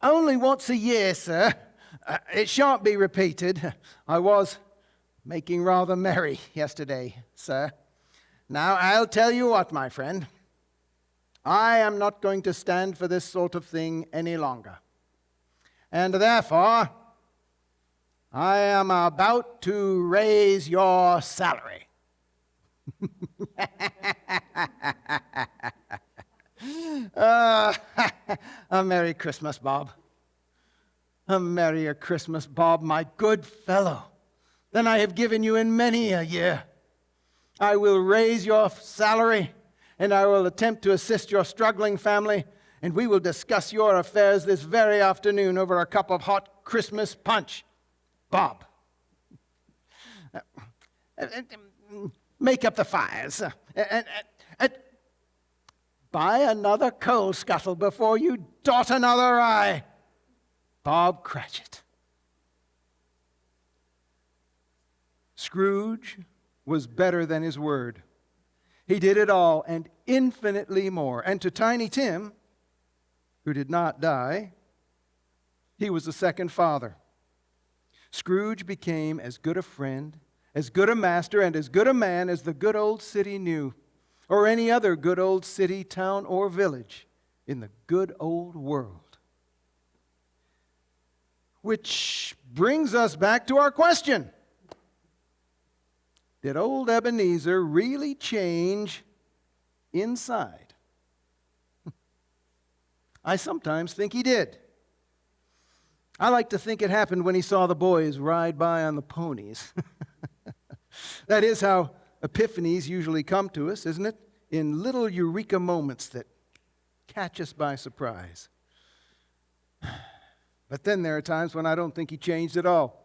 only once a year, sir. It shan't be repeated. I was making rather merry yesterday, sir. Now, I'll tell you what, my friend. I am not going to stand for this sort of thing any longer. And therefore, I am about to raise your salary. A Merry Christmas, Bob. A merrier Christmas, Bob, my good fellow, than I have given you in many a year. I will raise your salary, and I will attempt to assist your struggling family, and we will discuss your affairs this very afternoon over a cup of hot Christmas punch. Bob. make up the fires, and buy another coal scuttle before you dot another I. Bob Cratchit. Scrooge was better than his word. He did it all and infinitely more. And to Tiny Tim, who did not die, he was a second father. Scrooge became as good a friend, as good a master, and as good a man as the good old city knew, or any other good old city, town, or village in the good old world. Which brings us back to our question. Did old Ebenezer really change inside? I sometimes think he did. I like to think it happened when he saw the boys ride by on the ponies. That is how epiphanies usually come to us, isn't it? In little eureka moments that catch us by surprise. But then there are times when I don't think he changed at all.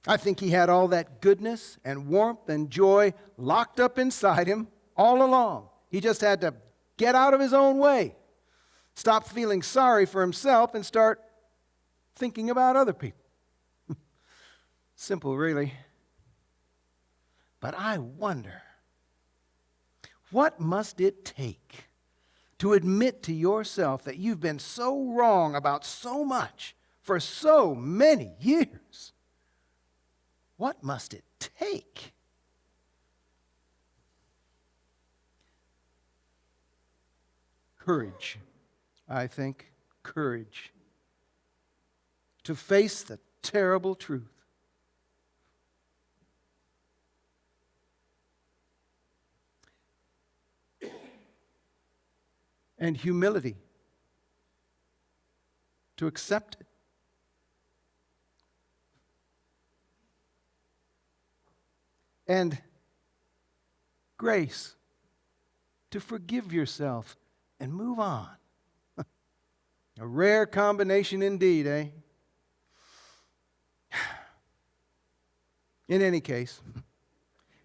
I think he had all that goodness and warmth and joy locked up inside him all along. He just had to get out of his own way, stop feeling sorry for himself, and start thinking about other people. Simple, really. But I wonder, what must it take to admit to yourself that you've been so wrong about so much for so many years? What must it take? Courage, I think. Courage. To face the terrible truth. And humility. To accept it. And grace to forgive yourself and move on. A rare combination indeed, eh? In any case,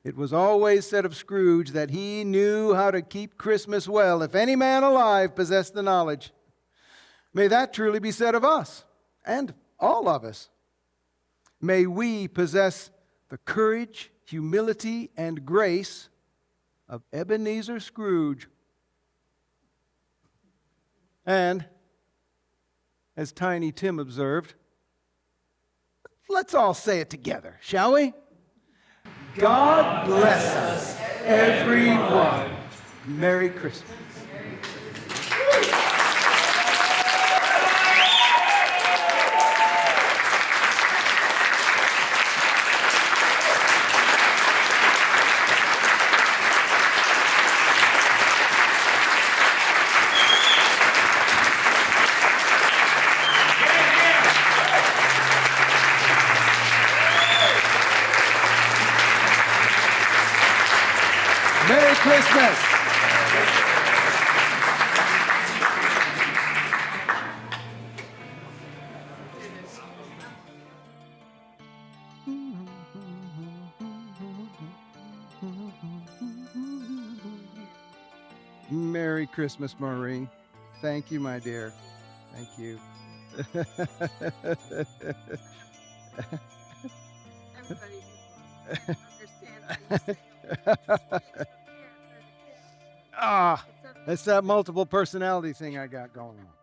it was always said of Scrooge that he knew how to keep Christmas well, if any man alive possessed the knowledge. May that truly be said of us, and all of us. May we possess the courage, humility, and grace of Ebenezer Scrooge. And, as Tiny Tim observed, let's all say it together, shall we? God bless us, everyone. Merry Christmas. Merry Christmas. Merry Christmas, Marie. Thank you, my dear. Thank you. Everybody understands what Ah, that's that multiple personality thing I got going on.